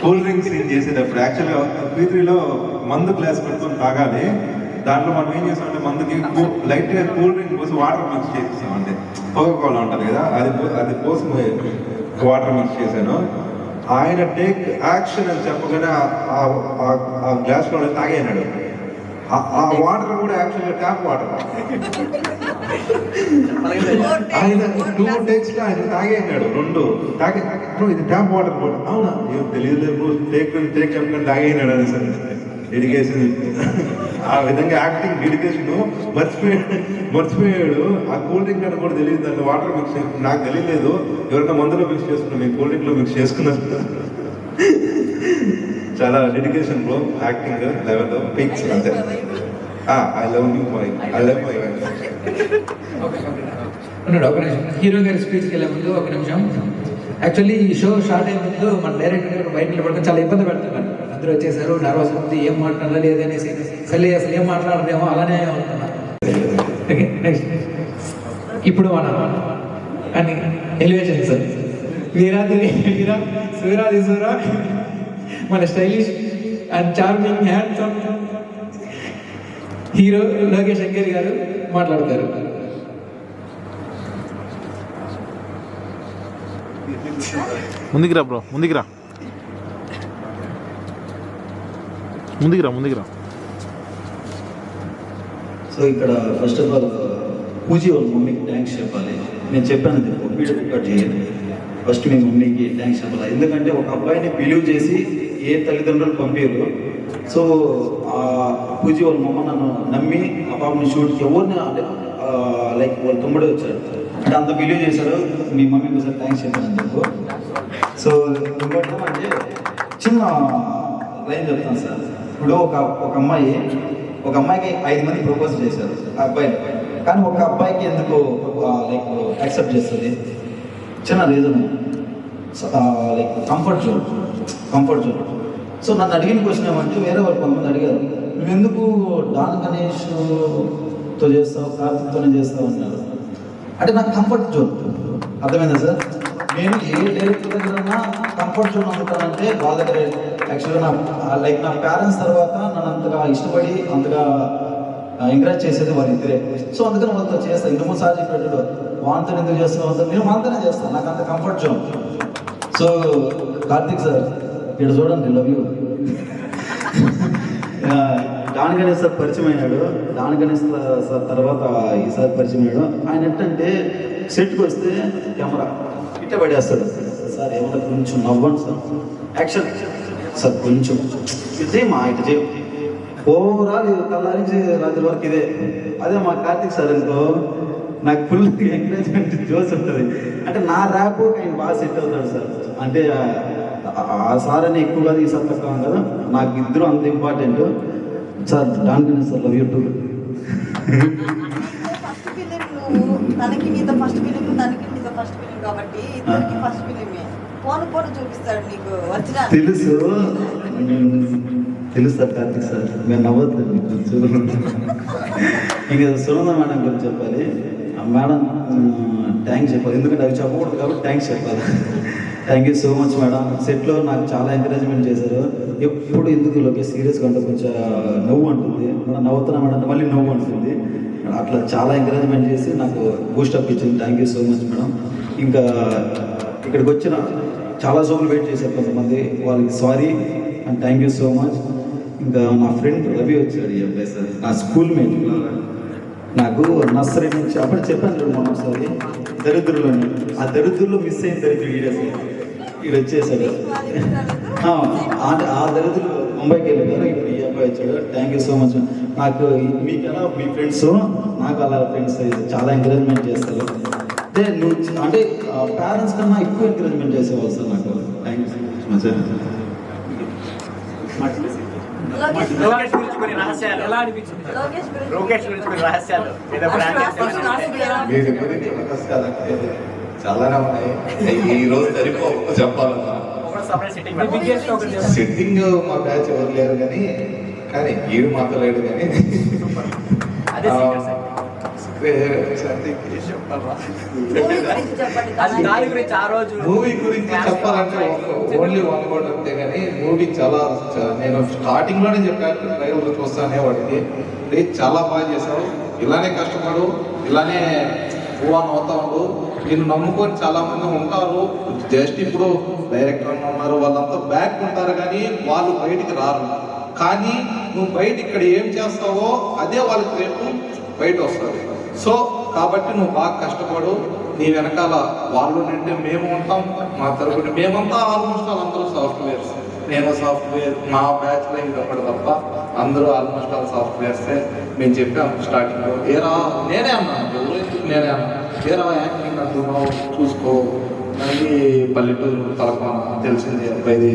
కూల్ డ్రింక్ సీన్ చేసేటప్పుడు యాక్చువల్గా P3లో మందు గ్లాస్ పెట్టుకొని తాగాలి. దాంట్లో మనం ఏం చేస్తామంటే మందుకి లైట్గా కూల్ డ్రింక్ పోసి వాటర్ మిక్స్ చేస్తామండి. కోకోకోలా ఉంటుంది కదా, అది పోసి వాటర్ మిక్స్ చేశాను. ఆయన టేక్ యాక్షన్ అని చెప్పగానే ఆ గ్లాస్ లో తాగేనాడు. ఆ వాటర్ కూడా యాక్చువల్గా ట్యాప్ వాటర్. ఆయన 2 టేక్స్ లో ఆయన తాగేనాడు. 2 తాగే ఇది ట్యాప్ వాటర్ కూడా. అవునా, ఏం తెలియదు. టేక్ చెప్పకుండా తాగేనాడు అని సార్ డెడికేషన్. ఆ విధంగా యాక్టింగ్ డెడికేషన్ మర్చిపోయాడు. ఆ కూల్ డ్రింక్ అని కూడా తెలియదు, దాంట్లో వాటర్ మిక్స్ నాకు తెలియలేదు. ఎవరైనా మందులో మిక్స్ చేసుకున్నాం, మేము కూల్ డ్రింక్ లో మిక్స్ చేసుకున్నాం. చాలా dedication bro, acting level peaks అంతే. I love you my wife. ఉన్నాడు ఒక నిమిషం. హీరో గారి స్పీచ్కి వెళ్ళే ముందు ఒక నిమిషం. యాక్చువల్లీ ఈ షో స్టార్ట్ అయ్యే ముందు మన డైరెక్టర్ గారు బయట నిలబడడం చాలా ఇబ్బంది పెడుతున్నారు. అందరూ వచ్చేసారు, నర్వస్ ఉంది, ఏం మాట్లాడాలి లేదనేసి అసలు ఏం మాట్లాడదేమో అలానే ఉంటున్నారు. Okay next. ఇప్పుడు మన అని ఎలివేషన్ సార్ వీరాది సూరా మన stylish and charming handsome hero Lokesh Shankar గారు మాట్లాడతారు. ముందుకు రా బ్రో, ముందుకు రా. సో ఇక్కడ ఫస్ట్ ఆఫ్ ఆల్ పూజీ వాళ్ళ మమ్మీకి థ్యాంక్స్ చెప్పాలి. నేను చెప్పాను వీడియో రికార్డ్ చేయాలి. ఫస్ట్ మీ మమ్మీకి థ్యాంక్స్ చెప్పాలి. ఎందుకంటే ఒక అబ్బాయిని బిలీవ్ చేసి ఏ తల్లిదండ్రులు పంపారు. సో పూజీ వాళ్ళ మమ్మ నన్ను నమ్మి ఆ పాపని షూట్కి ఎవరిని అంటే లైక్ వాళ్ళ తమ్ముడే వచ్చాడు అంటే అంత బిలీవ్ చేశారు. మీ మమ్మీకి ఒకసారి థ్యాంక్స్ చెప్పాను చెప్పు. సో ఇంకోటి అంటే చిన్న లైన్ చెప్తాను సార్. ఇప్పుడు ఒక అమ్మాయికి 5 మంది ప్రపోజ్ చేశారు ఆ అబ్బాయి, కానీ ఒక అబ్బాయికి ఎందుకు లైక్ యాక్సెప్ట్ చేస్తుంది? చిన్న reason like comfort zone. So నన్ను అడిగిన క్వశ్చన్ ఏమంటే వేరే వాళ్ళు కొంతమంది అడిగారు, నువ్వెందుకు డాన్ గణేష్తో చేస్తావు, కార్తిక్తోనే చేస్తావు అన్నారు. అంటే నాకు కంఫర్ట్ జోన్ అర్థమైందా సార్? నేను ఏ డైరెక్టర్ దగ్గర కంఫర్ట్ జోన్ అందుతానంటే వాళ్ళ దగ్గర. యాక్చువల్గా నా పేరెంట్స్ తర్వాత నన్ను అంతగా ఇష్టపడి అంతగా ఎంకరేజ్ చేసేది వాళ్ళిద్దరే. సో అందుకని వాళ్ళతో చేస్తాను. 2-3 సార్లు చెప్పాడు వాంతను ఎందుకు చేస్తాను, నేను వాంతనే చేస్తాను, నాకు అంత comfort zone. So Karthik sir ఇక్కడ చూడండి, love you. Don Ganesh sir పరిచయం అయినాడు. డాన్ గణేష్ సార్ తర్వాత ఈసారి పరిచయం అయ్యాడు. ఆయన ఏంటంటే సెట్కి వస్తే కెమెరా ఇట్టే పడేస్తాడు. సార్ ఏమన్నా కొంచెం నవ్వండి సార్, యాక్షన్ సార్ కొంచెం ఇదే మా ఇటు చేయ ఓవరాల్ తెల్లారించి రాత్రి వరకు ఇదే. అదే మా కార్తిక్ సార్ ఎంతో నాకు ఫుల్ ఎంకరేజ్మెంట్ జోస్ ఉంటుంది. అంటే నా ర్యాప్ ఆయన బాగా సెట్ అవుతాడు సార్. అంటే ఆ సార్ అని ఎక్కువ కాదు, ఈ సార్ తక్కువ కదా, నాకు ఇద్దరు అంత important sir. Don Ganesh sir love you too. తనకి నీతో ఫస్ట్ ఫిలిం, తనకి నీతో ఫస్ట్ ఫిలిం కాబట్టి ఇద్దరికి ఫస్ట్ ఫిలిమే. ఫోన్ చూపిస్తాడు నీకు వచ్చిన తెలుసు సార్ కార్తిక్ సార్. మేము నవ్వద్దు ఇంకా సునంద మేడం గురించి చెప్పాలి. మేడం థ్యాంక్స్ చెప్పాలి, ఎందుకంటే అవి చెప్పకూడదు కాబట్టి థ్యాంక్స్ చెప్పాలి. Thank you so much madam. సెట్లో నాకు చాలా ఎంకరేజ్మెంట్ చేశారు. ఎప్పుడు ఎందుకు లోకేష్ సీరియస్గా అంటే కొంచెం నవ్వు అంటుంది, మనం నవ్వుతున్నా మేడం మళ్ళీ నవ్వు అంటుంది. అట్లా చాలా ఎంకరేజ్మెంట్ చేసి నాకు బూస్టప్ ఇచ్చింది. Thank you so much madam. ఇంకా ఇక్కడికి వచ్చిన చాలా షోలు వెయిట్ చేశారు కొంతమంది, వాళ్ళకి sorry and thank you so much. ఇంకా నా ఫ్రెండ్ రవి వచ్చాడు, ఈ అబ్బాయి సార్ నా స్కూల్ మేట్. నాకు నర్సరీ నుంచి అప్పుడు చెప్పాను చూడు మొన్న ఒకసారి దరిద్రులని, ఆ దరిద్రుల్లో మిస్ అయిన దరిద్రుడు ఈడ వచ్చేసాడు. అంటే ఆ దరిద్రులు ముంబైకి వెళ్ళారు, ఇప్పుడు ఈ అబ్బాయి వచ్చాడు. Thank you so much. నాకు మీకు ఎలా మీ ఫ్రెండ్స్, నాకు అలా ఫ్రెండ్స్ చాలా ఎంకరేజ్మెంట్ చేస్తారు. అంటే నువ్వు అంటే పేరెంట్స్ కన్నా ఎక్కువ ఎంకరేజ్మెంట్ చేసేవాళ్ళు సార్ నాకు. Thank you so much sir. Lokesh గురించి కొన్ని రహస్యాలు ఎలా అనిపించింది? లోకేష్ గురించి కొన్ని రహస్యాలు చాలానే ఉన్నాయి. ఈ రోజు సరిపో చెప్పాలన్నా సెట్టింగ్ మా బ్యాచ్ ఎవరు లేరు కానీ ఈడు మాత్రం లేడు. కానీ మూవీ గురించి చెప్పాలంటే ఓన్లీ వన్ వర్డ్ అంతే. కానీ మూవీ చాలా నేను స్టార్టింగ్ లోనే చెప్పాను, ట్రైలర్ చూస్తానే వాడికి చాలా బాగా చేశావు, ఇలానే కష్టపడు, ఇలానే మూవ్ అవుతా ఉండు, నేను నమ్ముకొని చాలా మంది ఉంటారు. జస్ట్ ఇప్పుడు డైరెక్టర్ ఉన్నారు, వాళ్ళంతా బ్యాక్ ఉంటారు కానీ వాళ్ళు బయటికి రారు. కానీ నువ్వు బయట ఇక్కడ ఏం చేస్తావో అదే వాళ్ళకి రేపు బయట వస్తారు. సో కాబట్టి నువ్వు బాగా కష్టపడు, నీ వెనకాల వాళ్ళు నింటే మేము ఉంటాం. మా తరపున మేమంతా ఆల్మోస్ట్ అందరూ సాఫ్ట్వేర్స్, నేను సాఫ్ట్వేర్, మా బ్యాచ్లో ఇంకొకటి తప్ప అందరూ ఆల్మోస్ట్ ఆల్ సాఫ్ట్వేర్సే. మేము చెప్పాము స్టార్టింగ్లో, ఏరా నేనే అన్నాను, నేనే అన్నాను, ఏరా యాక్టింగ్ అంటున్నావు చూసుకో, మళ్ళీ పల్లెటూరు తలకోన తెలిసింది అబ్బాయిది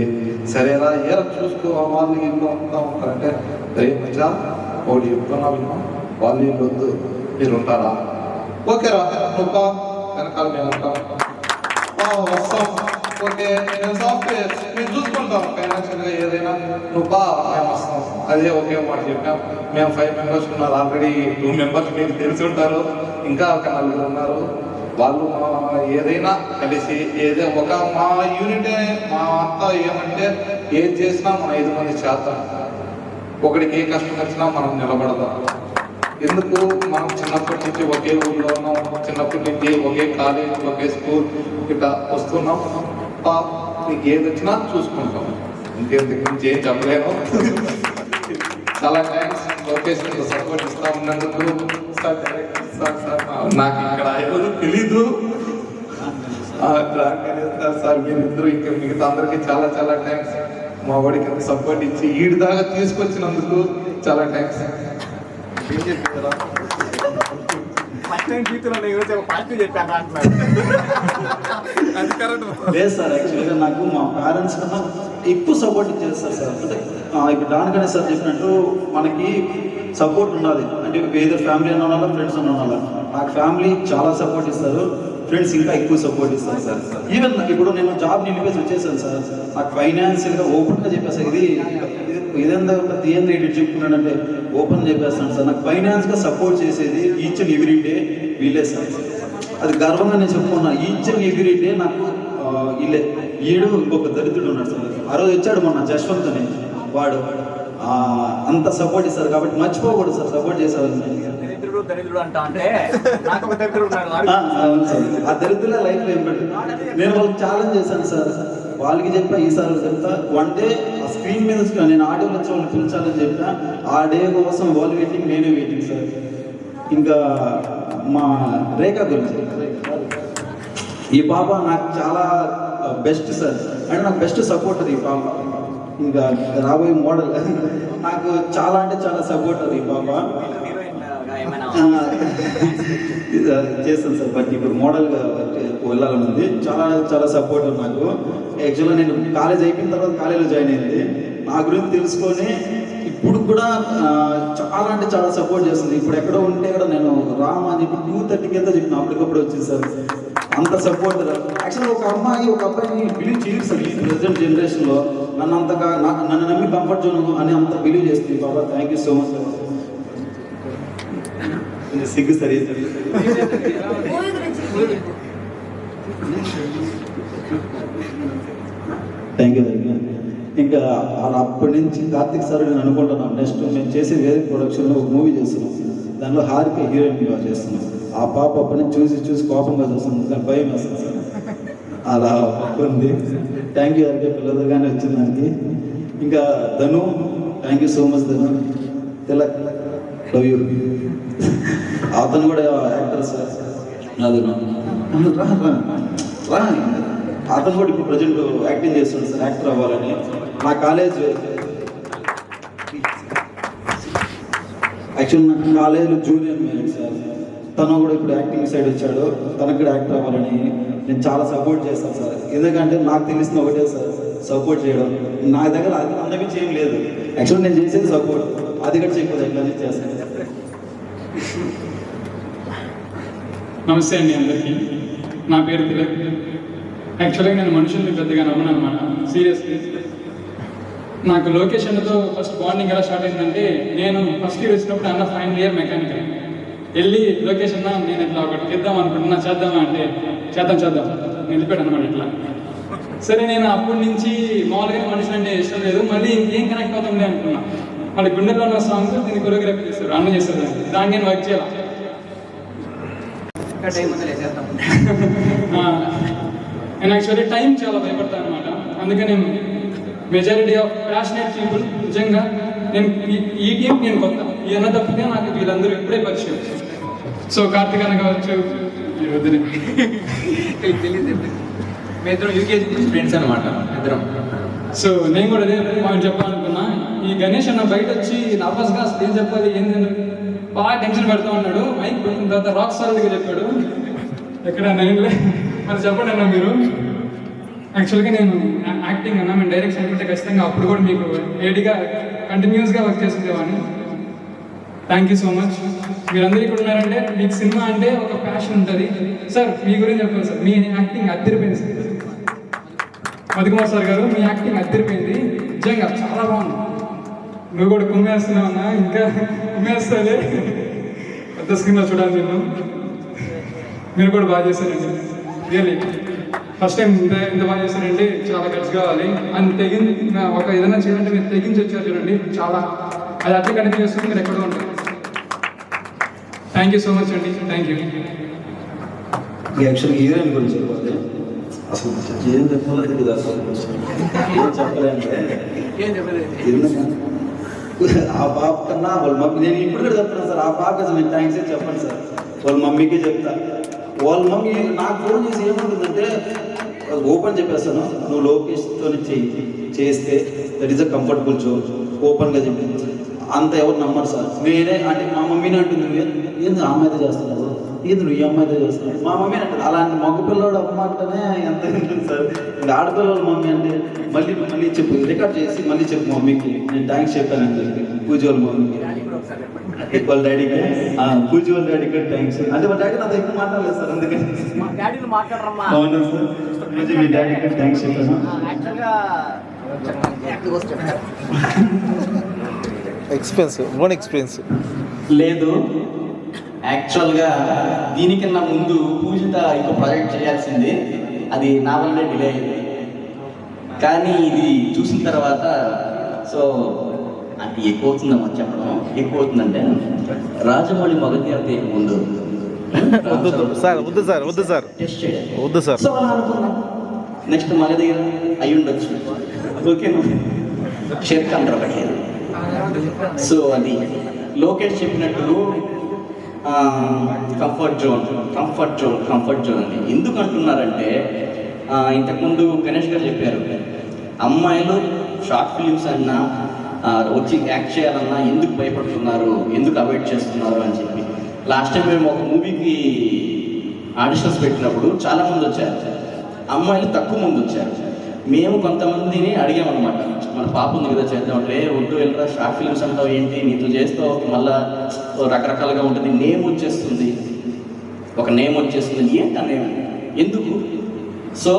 సరేరా ఏరా చూసుకో వాళ్ళు ఇల్లు అంతా ఉంటారంటే రే మచ్చా ఒకటి చెప్తున్నా విన్నా వాళ్ళు ఇల్లు వద్దు మీరు ఉంటారా ఓకేరా నువ్వు వెనకాల మేము ఉంటాం వస్తాం ఓకే నేను సాఫ్ట్వేర్ మేము చూసుకుంటాం ఫైనాన్షియల్గా ఏదైనా నువ్వు మేము వస్తాం అదే ఒకే మాట చెప్పాం మేము 5 మెంబర్స్ ఉన్నారు ఆల్రెడీ 2 మెంబర్స్ మీకు తెలిసి ఉంటారు ఇంకా ఒక 4 ఉన్నారు వాళ్ళు ఏదైనా కలిసి ఒక మా యూనిటే మా అంతా ఏమంటే ఏది చేసినా మనం 5 మంది చేద్దాం ఒకడికి ఏ కష్టం వచ్చినా మనం నిలబడదాం ఎందుకు మనం చిన్నప్పటి నుంచి ఒకే ఊళ్ళో ఉన్నాం చిన్నప్పటి నుంచి ఒకే కాలేజ్ ఒకే స్కూల్ ఇట్లా వస్తున్నాం నీకు ఏది వచ్చినా చూసుకుంటాం ఇంకెందుకు నుంచి ఏం చెప్పలేను చాలా థ్యాంక్స్ లొకేషన్ సపోర్ట్ ఇస్తా ఉన్నందుకు సార్ నాకు ఇక్కడ ఎవరు తెలీదు సార్ మీరిద్దరు ఇంకా మిగతా అందరికీ చాలా చాలా థ్యాంక్స్ మా వాడికి అంత సపోర్ట్ ఇచ్చి ఈడి దాకా తీసుకొచ్చినందుకు చాలా థ్యాంక్స్ లేదు సార్ యాక్చువల్గా నాకు మా పేరెంట్స్ కన్నా ఎక్కువ సపోర్ట్ చేస్తారు సార్ అంటే ఇప్పుడు దానికనే సార్ చెప్పినట్టు మనకి సపోర్ట్ ఉండాలి అంటే ఏదో ఫ్యామిలీ అని ఉండాలా ఫ్రెండ్స్ అని ఉండాలా నాకు ఫ్యామిలీ చాలా సపోర్ట్ ఇస్తారు ఫ్రెండ్స్ ఇంకా ఎక్కువ సపోర్ట్ ఇస్తారు సార్ ఈవెన్ ఇప్పుడు నేను జాబ్ నిలిపేసి వచ్చేసాను సార్ నాకు ఫైనాన్షియల్గా ఓపెన్గా చెప్పేసాను ఇదేందా తీయంది ఇటు చెప్పుకున్నాడంటే ఓపెన్ చెప్పేస్తాను సార్ నాకు ఫైనాన్స్గా సపోర్ట్ చేసేది ఈచ్ అండ్ ఎవ్రీ డే వీళ్ళే సార్ అది గర్వంగా నేను చెప్పుకున్నా ఈచ్ అండ్ ఎవ్రీ డే నాకు వీళ్ళే ఇంకొక దరిద్రుడు ఉన్నాడు సార్ ఆ రోజు వచ్చాడు మొన్న జశ్వంత్ అని వాడు అంత సపోర్ట్ ఇస్తారు కాబట్టి మర్చిపోకూడదు సార్ సపోర్ట్ చేసేవాళ్ళు దరిద్రుడు అంటా అంటే ఆ దరిద్రుల లైఫ్ ఏం పెట్టు నేను వాళ్ళకి ఛాలెంజ్ చేశాను సార్ వాళ్ళకి చెప్పా ఈసారి చెప్తా 1 డే ఆ స్క్రీన్ మీద నేను ఆడియోలో వచ్చి వాళ్ళని పిలిచాలని చెప్పా ఆ డే కోసం వాళ్ళు వెయిటింగ్ నేనే వెయిటింగ్ సార్ ఇంకా మా రేఖ గురించి ఈ పాప నాకు చాలా బెస్ట్ సార్ అంటే నాకు బెస్ట్ సపోర్ట్ ఈ పాప ఇంకా రాబోయే మోడల్ నాకు చాలా అంటే చాలా సపోర్ట్ ఈ పాప చేస్తాను సార్ బట్ ఇప్పుడు మోడల్గా వెళ్ళాలని ఉంది చాలా చాలా సపోర్ట్ నాకు యాక్చువల్గా నేను కాలేజ్ అయిపోయిన తర్వాత కాలేజీలో జాయిన్ అయింది నా గురించి తెలుసుకొని ఇప్పుడు కూడా చాలా అంటే చాలా సపోర్ట్ చేస్తుంది ఇప్పుడు ఎక్కడో ఉంటే కూడా నేను రామ్ అని చెప్పి 2:30కి ఎంత చెప్పిన అప్పటికప్పుడు వచ్చింది సార్ అంత సపోర్ట్ యాక్చువల్గా ఒక అమ్మాయి ఒక అబ్బాయిని బిలీవ్ చేయరు సార్ ఈ ప్రెసెంట్ జనరేషన్లో నన్ను అంతగా నన్ను నమ్మి కంఫర్ట్ జోన్ అని అంత బిలీవ్ చేస్తుంది బాబా thank you so much sir సిగ్గు సరే థ్యాంక్ యూ ఇంకా అప్పటి నుంచి కార్తిక్ సార్ నేను అనుకుంటున్నాను నెక్స్ట్ మేము చేసే వేరే ప్రొడక్షన్లో ఒక మూవీ చేస్తున్నాం దానిలో హారిక హీరోయిన్గా చేస్తున్నాం ఆ పాప అప్పటి నుంచి చూసి కోపంగా చూస్తుంది దాని భయం వేస్తుంది సార్ అలా ఉంది థ్యాంక్ యూ హారిక పిల్లలుగానే వచ్చింది దానికి ఇంకా Dhanu thank you so much Dhanu Tilak love you అతను కూడా యాక్టర్ సార్ అది అతను కూడా ఇప్పుడు ప్రజెంట్ యాక్టింగ్ చేస్తున్నాడు సార్ యాక్టర్ అవ్వాలని నా కాలేజ్ యాక్చువల్ నా కాలేజీలో జూనియర్ మేనేజ్ సార్ తను కూడా ఇప్పుడు యాక్టింగ్ సైడ్ వచ్చాడు తనకు కూడా యాక్టర్ అవ్వాలని నేను చాలా సపోర్ట్ చేస్తాను సార్ ఎందుకంటే నాకు తెలిసిన ఒకటే సార్ సపోర్ట్ చేయడం నా దగ్గర అది అందరికీ ఏం లేదు యాక్చువల్ నేను చేసేది సపోర్ట్ అది కూడా చేయకపోతే ఎట్లా చేస్తాను. నమస్తే అండి అందరికీ నా పేరు తిలక్ యాక్చువల్గా నేను మనుషుల్ని పెద్దగా నమ్మను అనమాట సీరియస్లీ నాకు లొకేషన్తో ఫస్ట్ బాండింగ్ ఎలా స్టార్ట్ అయిందంటే నేను ఫస్ట్ ఇయర్ వచ్చినప్పుడు అన్న ఫైనల్ ఇయర్ మెకానికల్ వెళ్ళి లొకేషన్ నేను ఇట్లా ఒకటి చేద్దాం అనుకుంటున్నా చేద్దామా అంటే చేద్దాం నిలిపాడు అనమాట ఇట్లా సరే నేను అప్పటి నుంచి మామూలుగా మనుషులు అంటే ఇష్టం లేదు మళ్ళీ ఏం కనెక్ట్ అవుతుంది అనుకున్నా మళ్ళీ గుండెల్లో ఉన్న సాంగ్స్ దీన్ని కొరియోగ్రఫీ చేస్తారు అన్న చేస్తారు దాన్ని నేను వర్క్ చేయాలి నేను యాక్చువల్లీ టైం చాలా భయపడతాను అనమాట అందుకని నేను మెజారిటీ ఆఫ్ ప్యాషనేట్ పీపుల్ నిజంగా నేను ఈ టీం నేను కొత్త ఈయన తప్పితే నాకు వీళ్ళందరూ ఎప్పుడే పరిచయం సో కార్తిక్ అన్న కావచ్చు మీ ఇద్దరం యూకేజీ ఫ్రెండ్స్ అనమాట ఇద్దరం. సో నేను కూడా అదే పాయింట్ చెప్పాలనుకున్నా ఈ గణేష్ అన్న బయట వచ్చి నర్వస్గా అసలు ఏం చెప్పాలి ఏంటంటే బాగా టెన్షన్ పెడతా ఉన్నాడు మైక్ పెట్టిన తర్వాత రాక్ సాల్డ్గా చెప్పాడు ఎక్కడ నేను మరి చెప్పండి అన్న మీరు యాక్చువల్గా నేను యాక్టింగ్ అన్నా మేము డైరెక్షన్ అనుకుంటే ఖచ్చితంగా అప్పుడు కూడా మీకు ఏడిగా కంటిన్యూస్గా వర్క్ చేస్తుండేవాడిని. Thank you so much. మీరందరూ ఇక్కడ ఉన్నారంటే మీకు సినిమా అంటే ఒక ప్యాషన్ ఉంటుంది. సార్ మీ గురించి చెప్పాలి సార్, మీ యాక్టింగ్ అద్దరిపోయింది సార్. మధుకుమార్ సార్ గారు మీ యాక్టింగ్ అద్దరిపోయింది, నిజంగా చాలా బాగుంది. నువ్వు కూడా కుమ్మేస్తున్నావు అన్నా, ఇంకా కుమ్మేస్తాలే, పెద్ద స్క్రీన్లో చూడాలి నేను. మీరు కూడా బాగా చేశారండి, రియల్లీ ఫస్ట్ టైం ఇంత బాగా చేశారండి. చాలా గట్స్ కావాలి అని ఒక ఏదైనా చేయాలంటే మీరు తెగించి వచ్చారు చూడండి, చాలా అది అట్లా కంటిన్యూ చేస్తుంది. మీరు ఎక్కడో ఉంటారు. థ్యాంక్ యూ సో మచ్ అండి, థ్యాంక్ యూ. యాక్చువల్గా హీరోయిన్ గురించి చెప్పాలి. అసలు ఏం చెప్పాలి కదా, ఏం చెప్పాలంటే ఆ పాప కన్నా వాళ్ళ మమ్మీ, నేను ఇప్పుడు కూడా చెప్తాను సార్, ఆ పాపకి అసలు నేను థ్యాంక్స్ చెప్పండి సార్, వాళ్ళ మమ్మీకే చెప్తా. వాళ్ళ మమ్మీ నాకు ఫోన్ చేసి ఏమంటుందంటే, ఓపెన్ చెప్పేస్తాను, నువ్వు లోకేష్తో చేస్తే that is a comfortable zone, ఓపెన్గా చెప్పి అంత ఎవరు నమ్మరు సార్. నేనే అంటే మా మమ్మీని అంటుంది, ఏంది ఆ అమ్మాయితో చేస్తున్నావు, ఏంది నువ్వు ఈ అమ్మాయితో చేస్తున్నావు, మా మమ్మీని అంటుంది. అలాంటి మగ పిల్లడు అమ్మ అంటేనే ఎంత ఉంటుంది సార్. ఇంకా ఆడపిల్లల మమ్మీ అంటే మళ్ళీ చెప్పు, రికార్డ్ చేసి మళ్ళీ చెప్పు మమ్మీకి నేను థ్యాంక్స్ చెప్పాను అని చెప్పి, పూజ వాళ్ళ మమ్మీకి, వాళ్ళ డాడీకి, పూజ వాళ్ళ డాడీకి థ్యాంక్స్. అంటే వాళ్ళ డాడీ నాతో ఎక్కువ మాట్లాడలేదు సార్, అందుకని అవునా సార్, పూజ మీ డాడీకి థ్యాంక్స్ చెప్పాను. ఓన్ ఎక్స్పీరియన్స్ లేదు. యాక్చువల్గా దీనికన్నా ముందు పూజిత ఇంకో ప్రాజెక్ట్ చేయాల్సింది, అది నా వల్లే డిలే అయింది. కానీ ఇది చూసిన తర్వాత సో అంటే ఎక్కువ అవుతుందమ్మా చెప్పడం, ఎక్కువ అవుతుందంటే రాజమౌళి మొదటి ముందు టెస్ట్ చేయడం. సో అలా అనుకున్నాం, నెక్స్ట్ మన దగ్గర అయి ఉండొచ్చు, ఓకేనా, షేర్ ఖాన్ ఒకటి. సో అది లోకేష్ చెప్పినట్టు కంఫర్ట్ జోన్ అని ఎందుకు అంటున్నారంటే, ఇంతకుముందు గణేష్ గారు చెప్పారు, అమ్మాయిలు షార్ట్ ఫిలిమ్స్ అన్నా వచ్చి యాక్ట్ చేయాలన్నా ఎందుకు భయపడుతున్నారు, ఎందుకు అవాయిడ్ చేస్తున్నారు అని చెప్పి. లాస్ట్ టైం మేము ఒక మూవీకి ఆడిషన్స్ పెట్టినప్పుడు చాలామంది వచ్చారు, అమ్మాయిలు తక్కువ మంది వచ్చారు. మేము కొంతమందిని అడిగామన్నమాట, మన పాప ఉంది కదా చేద్దామంటే, వద్దు వెళ్ళరా, షార్ట్ ఫిల్మ్స్ అంటావు ఏంటి, నీతో చేస్తావు మళ్ళా రకరకాలుగా ఉంటుంది, నేమ్ వచ్చేస్తుంది, ఒక నేమ్ వచ్చేస్తుంది, ఏంటి ఆ నేమ్ ఎందుకు. సో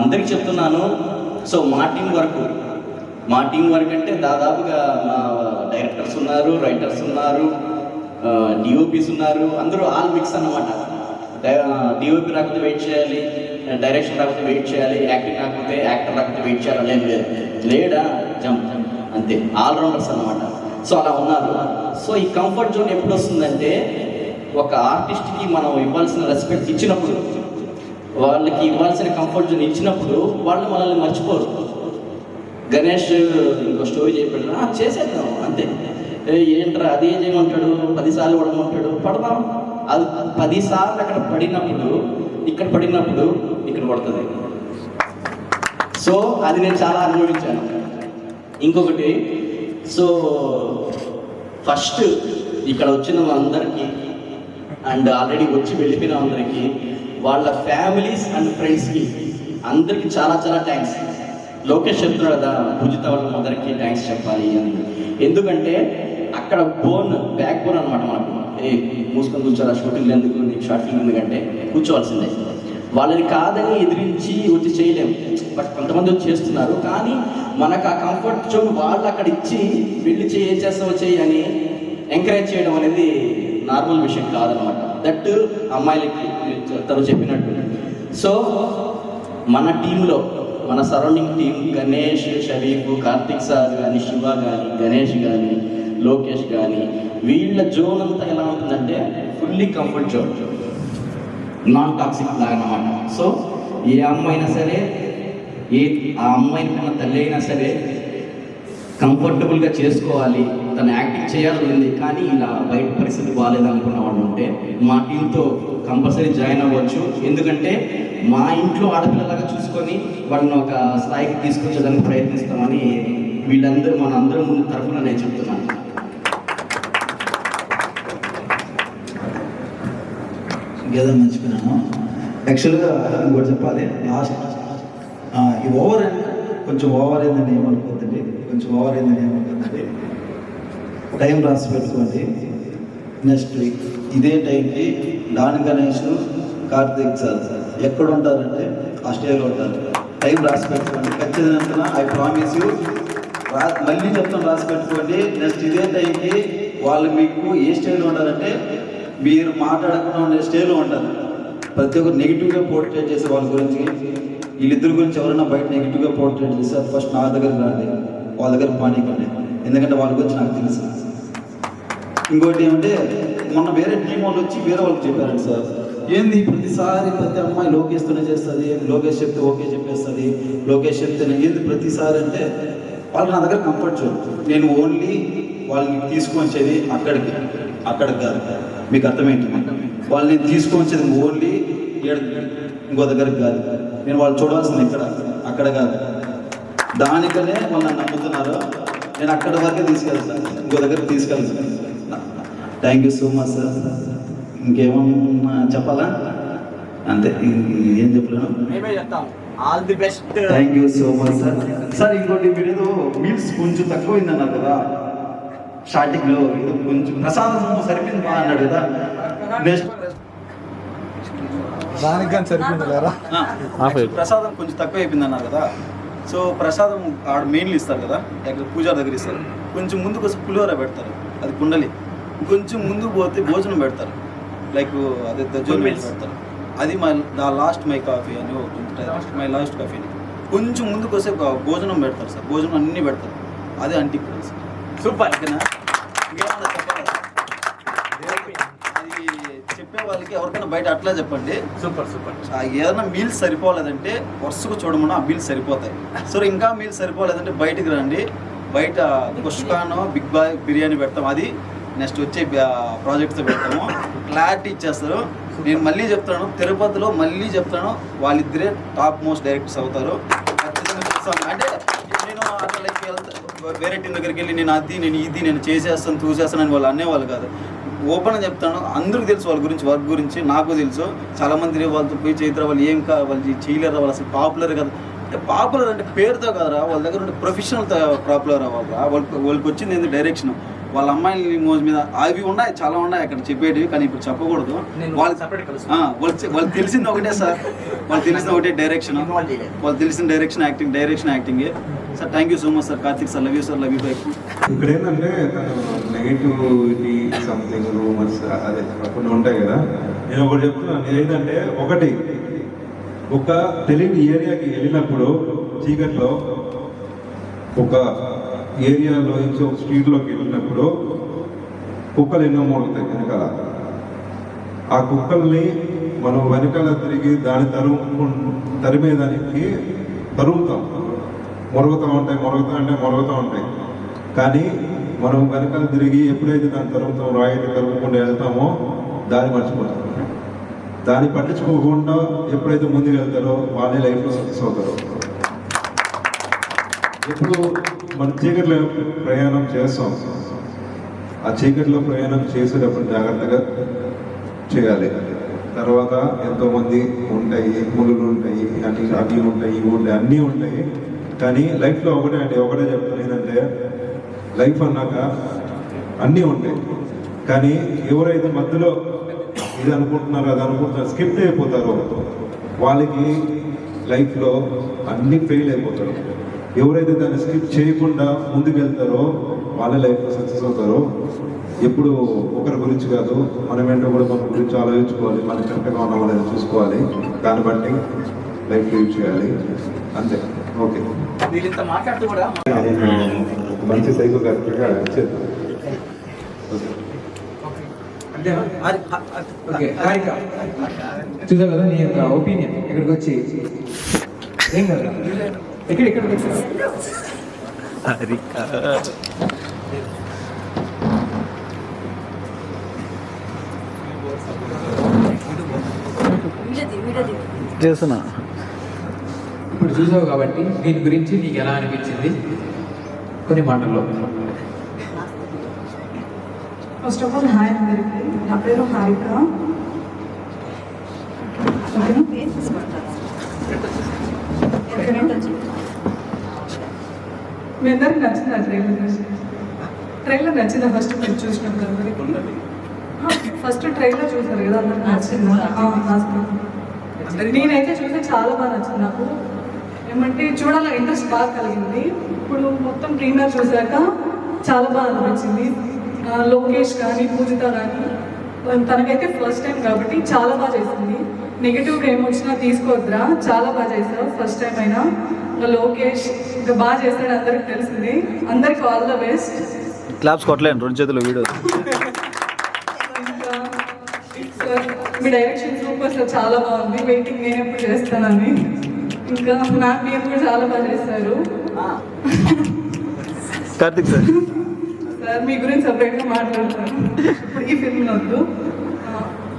అందరికి చెప్తున్నాను, సో మా టీం వర్క్ అంటే దాదాపుగా మా డైరెక్టర్స్ ఉన్నారు, రైటర్స్ ఉన్నారు, డిఓపీస్ ఉన్నారు, అందరూ ఆల్ మిక్స్ అన్నమాట. డిఓపి రాకపోతే వెయిట్ చేయాలి, డైరెక్షన్ రాకపోతే వెయిట్ చేయాలి, యాక్టింగ్ రాకపోతే యాక్టర్ రాకపోతే వెయిట్ చేయాలి, లేడా జంప్ అంతే, ఆల్రౌండర్స్ అన్నమాట. సో అలా ఉన్నారు. సో ఈ కంఫర్ట్ జోన్ ఎప్పుడు వస్తుందంటే, ఒక ఆర్టిస్ట్కి మనం ఇవ్వాల్సిన రెస్పెక్ట్ ఇచ్చినప్పుడు, వాళ్ళకి ఇవ్వాల్సిన కంఫర్ట్ జోన్ ఇచ్చినప్పుడు వాళ్ళు మనల్ని మర్చిపోరు. గణేష్ ఇంకో స్టోరీ చెప్పాడు, చేసేద్దాం అంతే, ఏంట్రా అది ఏం చేయమంటాడు, 10 సార్లు పడమంటాడు, పడదాం. అది 10 సార్లు అక్కడ పడినప్పుడు ఇక్కడ పడుతుంది. సో అది నేను చాలా అనుభవించాను. ఇంకొకటి, సో ఫస్ట్ ఇక్కడ వచ్చిన వాళ్ళందరికీ అండ్ ఆల్రెడీ వచ్చి వెళ్ళిపోయిన అందరికీ, వాళ్ళ ఫ్యామిలీస్ అండ్ ఫ్రెండ్స్కి అందరికీ చాలా చాలా థ్యాంక్స్. లోకేష్ చెప్తున్నాడు కదా, పూజిత వాళ్ళ అందరికీ థ్యాంక్స్ చెప్పాలి అని. ఎందుకంటే అక్కడ బ్యాక్ బోన్ అనమాట మనకు. మూసుకొని కూర్చోాలి, షూటింగ్ ఎందుకు, నీకు షార్ట్ ఫిల్మ్ ఎందుకంటే కూర్చోవాల్సిందే. వాళ్ళని కాదని ఎదిరించి వచ్చి చేయలేము, బట్ కొంతమంది వచ్చి చేస్తున్నారు. కానీ మనకు ఆ కంఫర్ట్ జోన్ వాళ్ళు అక్కడ ఇచ్చి వెళ్ళి ఏం చేస్తావో చేయి అని ఎంకరేజ్ చేయడం అనేది నార్మల్ విషయం కాదనమాట. దట్ అమ్మాయిలకి తను చెప్పినట్టు. సో మన టీంలో, మన surrounding team, Ganesh, Sharif, Karthik sir కానీ, శివ కానీ, గణేష్ కానీ, లోకేష్ కానీ, వీళ్ళ జోన్ అంతా ఎలా ఉంటుందంటే fully comfort zone, non toxic లాగా అన్నమాట. సో ఏ అమ్మాయి అయినా సరే, ఆ అమ్మాయిని కన్నా తల్లి అయినా సరే కంఫర్టబుల్గా చేసుకోవాలి, తను యాక్టింగ్ చేయాలని, కానీ ఇలా బయట పరిస్థితి బాగాలేదనుకున్న వాళ్ళు ఉంటే మా టీంతో కంపల్సరీ జాయిన్ అవ్వచ్చు. ఎందుకంటే మా ఇంట్లో ఆడపిల్లలాగా చూసుకొని వాళ్ళని ఒక స్థాయికి తీసుకొచ్చేదానికి ప్రయత్నిస్తామని మనందరం ముందు తరఫున నేను చెప్తున్నాను. ఇంకేదో మర్చిపోయినాను. యాక్చువల్గా ఇంకోటి చెప్పాలి, ఈ ఓవర్ కొంచెం ఓవర్ అయిందని ఏమనుకోద్దండి, కొంచెం ఓవర్ అయిందని ఏమనుకోద్దండి. టైం రాసి పెట్టుకోండి. నెక్స్ట్ ఇదే టైంకి డాన్ గణేష్, కార్తీక్ సార్ ఎక్కడ ఉంటారంటే ఆ స్టేజ్లో ఉంటారు. టైం రాసి పెట్టుకోండి ఖచ్చితంగా. I promise you. మళ్ళీ చెప్తాను, రాసి పెట్టుకోండి. నెక్స్ట్ ఇదే టైంకి వాళ్ళు మీకు ఏ స్టేజ్లో ఉంటారంటే మీరు మాట్లాడకుండా ఉండే స్టేజ్లో ఉంటారు. ప్రతి ఒక్కరు నెగిటివ్గా పోర్ట్రేట్ చేసే వాళ్ళ గురించి, వీళ్ళిద్దరి గురించి ఎవరైనా బయట నెగిటివ్గా పోర్ట్రేట్ చేస్తే అది ఫస్ట్ నా దగ్గరికి రండి, వాళ్ళ దగ్గర పానీకండి. ఎందుకంటే వాళ్ళ గురించి నాకు తెలుసు. ఇంకోటి ఏమంటే మొన్న వేరే టీం వాళ్ళు వచ్చి వేరే వాళ్ళకి చెప్పారండి సార్, ఏంది ప్రతిసారి ప్రతి అమ్మాయి లోకేష్తోనే చేస్తుంది, లోకేష్ చెప్తే ఓకే చెప్పేస్తుంది, లోకేష్ చెప్తేనే ఏంది ప్రతిసారి అంటే వాళ్ళు నా దగ్గర కంఫర్ట్ జోన్. నేను ఓన్లీ వాళ్ళని తీసుకొచ్చేది అక్కడికి కాదు. మీకు అర్థమేంటి? వాళ్ళని తీసుకొచ్చేది ఓన్లీ ఇంకో దగ్గరికి కాదు. నేను వాళ్ళు చూడాల్సింది అక్కడ కాదు. దానికనే వాళ్ళు నన్ను నమ్ముతున్నారు. నేను అక్కడ వరకే తీసుకెళ్తాను, ఇంకో దగ్గరికి తీసుకెళ్తాను. Thank you so much sir. ఇంకేమన్నా చెప్పాలా? అంతే, ఏం చెప్పలేను. All the best. Thank you so much sir. Sir ఇంకోటి, మీరు ఏదో మీల్స్ కొంచెం తక్కువైందన్నారు కదా స్టార్టింగ్లో, ఏదో కొంచెం ప్రసాదం సరిపోయింది బా అన్నాడు కదా. నెక్స్ట్ ప్రసాదం కొంచెం తక్కువ అయిపోయింది అన్నారు కదా. సో ప్రసాదం ఆడ మెయిన్లు ఇస్తారు కదా, అక్కడ పూజారి దగ్గర ఇస్తారు. కొంచెం ముందుకు వస్తే పులిహోర పెడతారు, అది కుండలి. కొంచెం ముందుకు పోతే భోజనం పెడతారు, లైక్ అదే దజ్జోన్ పెడతారు. అది లాస్ట్ మై కాఫీ అని ఒకటి, మై లాస్ట్ కాఫీ అని. కొంచెం ముందుకు వస్తే భోజనం పెడతారు సార్, భోజనం అన్నీ పెడతారు. అదే అంటీ సార్. సూపర్. ఓకేనా? ఇంకేమన్నా చెప్పాలి? అది చెప్పే వాళ్ళకి ఎవరికైనా బయట అట్లా చెప్పండి. సూపర్. ఏదైనా మీల్స్ సరిపోలేదంటే వరుసగా చూడమన్నా ఆ మీల్స్ సరిపోతాయి. సో ఇంకా మీల్స్ సరిపోలేదంటే బయటికి రండి. బయట కుష్కాను బిగ్ బాయ్ బిర్యానీ పెడతాం, అది నెక్స్ట్ వచ్చే ప్రాజెక్ట్స్ పెడతాము. క్లారిటీ ఇచ్చేస్తారు. నేను మళ్ళీ చెప్తాను, తిరుపతిలో మళ్ళీ చెప్తాను, వాళ్ళిద్దరే టాప్ మోస్ట్ డైరెక్టర్స్ అవుతారు. ఖచ్చితంగా చూస్తాను. అంటే నేను అట్లా లైక్ వేరే టీం దగ్గరికి వెళ్ళి నేను చేసేస్తాను చూసేస్తాను అని వాళ్ళు అనేవాళ్ళు కాదు. ఓపెన్గా చెప్తాను. అందరికీ తెలుసు వాళ్ళ గురించి, వర్క్ గురించి నాకు తెలుసు. చాలామంది వాళ్ళతో పోయి చేద్దరు, వాళ్ళు ఏం వాళ్ళు చేయలేరు, వాళ్ళు అసలు పాపులర్ కాదు. అంటే పాపులర్ అంటే పేరుతో కాదురా, వాళ్ళ దగ్గర ఉంటే ప్రొఫెషనల్తో పాపులర్ అవ్వాలరా. వాళ్ళకి వచ్చింది ఏంటి డైరెక్షన్. వాళ్ళ అమ్మాయిల మోజు మీద అవి ఉన్నాయి, చాలా ఉన్నాయి అక్కడ చెప్పేటివి, కానీ ఇప్పుడు చెప్పకూడదు. వాళ్ళు తెలిసింది ఒకటే సార్, వాళ్ళు తెలిసింది ఒకటే డైరెక్షన్. వాళ్ళు తెలిసిన direction acting. Sir thank you so much sir. Karthik sir, love you sir, love you bike. ఇక్కడ ఏంటంటే నెగిటివిటీ సంథింగ్ రూమర్స్ అదే కొన్ని ఉంటాయి కదా. నేను ఒకటి చెప్తున్నాను ఏంటంటే, ఒకటి ఒక తెలియని ఏరియాకి వెళ్ళినప్పుడు చీకట్లో ఒక ఏరియాలో నుంచి ఒక స్ట్రీట్లోకి వెళ్ళినప్పుడు కుక్కలు ఎన్నో మూడుతాయి వెనకాల. ఆ కుక్కల్ని మనం వెనకాల తిరిగి దాని తరిమేదానికి తరుగుతాం, మొరుగుతూ ఉంటాయి. కానీ మనం వెనకాల తిరిగి ఎప్పుడైతే దాన్ని తరుగుతాం, రాయితే తరుగుకుండా వెళ్తామో దాన్ని మర్చిపోతాం. దాన్ని పట్టించుకోకుండా ఎప్పుడైతే ముందుకు వెళ్తారో వాళ్ళే లైఫ్లో సక్సెస్ అవుతారు. ఎప్పుడు మనం చీకట్లో ప్రయాణం చేస్తాం, ఆ చీకట్లో ప్రయాణం చేసేటప్పుడు జాగ్రత్తగా చేయాలి. తర్వాత ఎంతోమంది ఉంటాయి, ముళ్ళు ఉంటాయి, అవి ఉంటాయి, ఇవి ఉంటాయి, అన్నీ ఉంటాయి. కానీ లైఫ్లో ఒకటే చెప్తాను ఏంటంటే, లైఫ్ అన్నాక అన్నీ ఉంటాయి. కానీ ఎవరైతే మధ్యలో ఇది అనుకుంటున్నారో అది అనుకుంటున్నారో స్కిప్ అయిపోతారో వాళ్ళకి లైఫ్లో అన్నీ ఫెయిల్ అయిపోతారు. ఎవరైతే దాన్ని స్కిప్ చేయకుండా ముందుకు వెళ్తారో వాళ్ళ లైఫ్లో సక్సెస్ అవుతారో. ఎప్పుడు ఒకరి గురించి కాదు, మనం ఏంటో కూడా మన గురించి ఆలోచించుకోవాలి, మనం కరెక్ట్గా ఉన్నామని చూసుకోవాలి, దాన్ని బట్టి లైఫ్ లీడ్ చేయాలి. అంతే. ఓకే, మంచి సైకో కరెక్ట్గా చేద్దాం. చూసా కదా నీ యొక్క ఒపీనియన్. ఇక్కడికి వచ్చి ఏం కదా ఇక్కడ చేస్తున్నా. ఇప్పుడు చూసావు కాబట్టి దీని గురించి నీకు ఎలా అనిపించింది కొన్ని మాటల్లో? ఫస్ట్ ఆఫ్ ఆల్ హాయ్ అందరికీ, నా పేరు హారిక. ఓకేనా? ఓకేనా? మీ అందరికి నచ్చిందా ట్రైలర్ నచ్చిందా? ఫస్ట్ మీరు చూసినప్పుడు అందరికి ఫస్ట్ ట్రైలర్ చూసారు కదా, అందరికి నచ్చిందా? నేనైతే చూస్తే చాలా బాగా నచ్చింది. నాకు ఏమంటే చూడాలని ఇంట్రెస్ట్ బాగా కలిగింది. ఇప్పుడు మొత్తం ట్రైలర్ చూశాక చాలా బాగా అనిపించింది. లోకేష్ కానీ పూజిత కానీ తనకైతే ఫస్ట్ టైం కాబట్టి చాలా బాగా చేసింది. నెగిటివ్గా ఏమొచ్చినా తీసుకోవద్దురా, చాలా బాగా చేశారు. ఫస్ట్ టైం అయినా లోకేష్ ఇంకా బాగా చేస్తాడు, అందరికి తెలిసింది. అందరికి ఆల్ ద బెస్ట్. క్లాప్స్ కొట్టలేను, 2 చేతులు వీడియో. ఇంకా మీ డైరెక్షన్ సూపర్ సార్, చాలా బాగుంది. వెయిటింగ్ నేను ఎప్పుడు చేస్తానని. ఇంకా మ్యామ్ మీరు కూడా చాలా బాగా చేస్తారు. కార్తిక్ సార్ సార్ మీ గురించి సపరేట్గా మాట్లాడతాను, ఇప్పుడు ఈ ఫిల్మ్ వద్దు.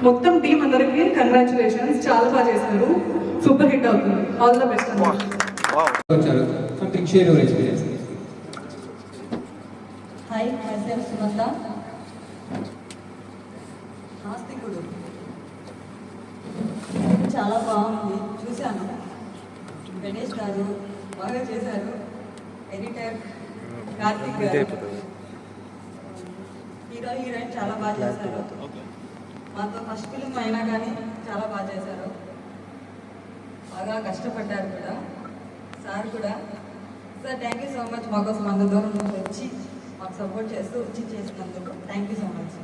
మొత్తం టీం అందరికి కంగ్రాచులేషన్స్, చాలా బాగా చేశారు. సూపర్ హిట్ అవుతుంది. All the best. వచ్చారు something share your experience. Hi, myself Sumantha. నాస్తికుడు చాలా బాగుంది, చూశాను. గణేష్ గారు బాగా చేశారు. ఎడిటర్ కార్తిక్ గారు, హీరో హీరోయిన్ చాలా బాగా చేశారు. మాతో ఫస్ట్ ఫిల్మ్ అయినా కానీ చాలా బాగా చేశారు. బాగా కష్టపడ్డారు కూడా. సార్ కూడా sir thank you so much. మాకోసం అంత దూరం నుంచి వచ్చి మాకు సపోర్ట్ చేస్తూ వచ్చి చేసినందుకు థ్యాంక్ యూ సో మచ్.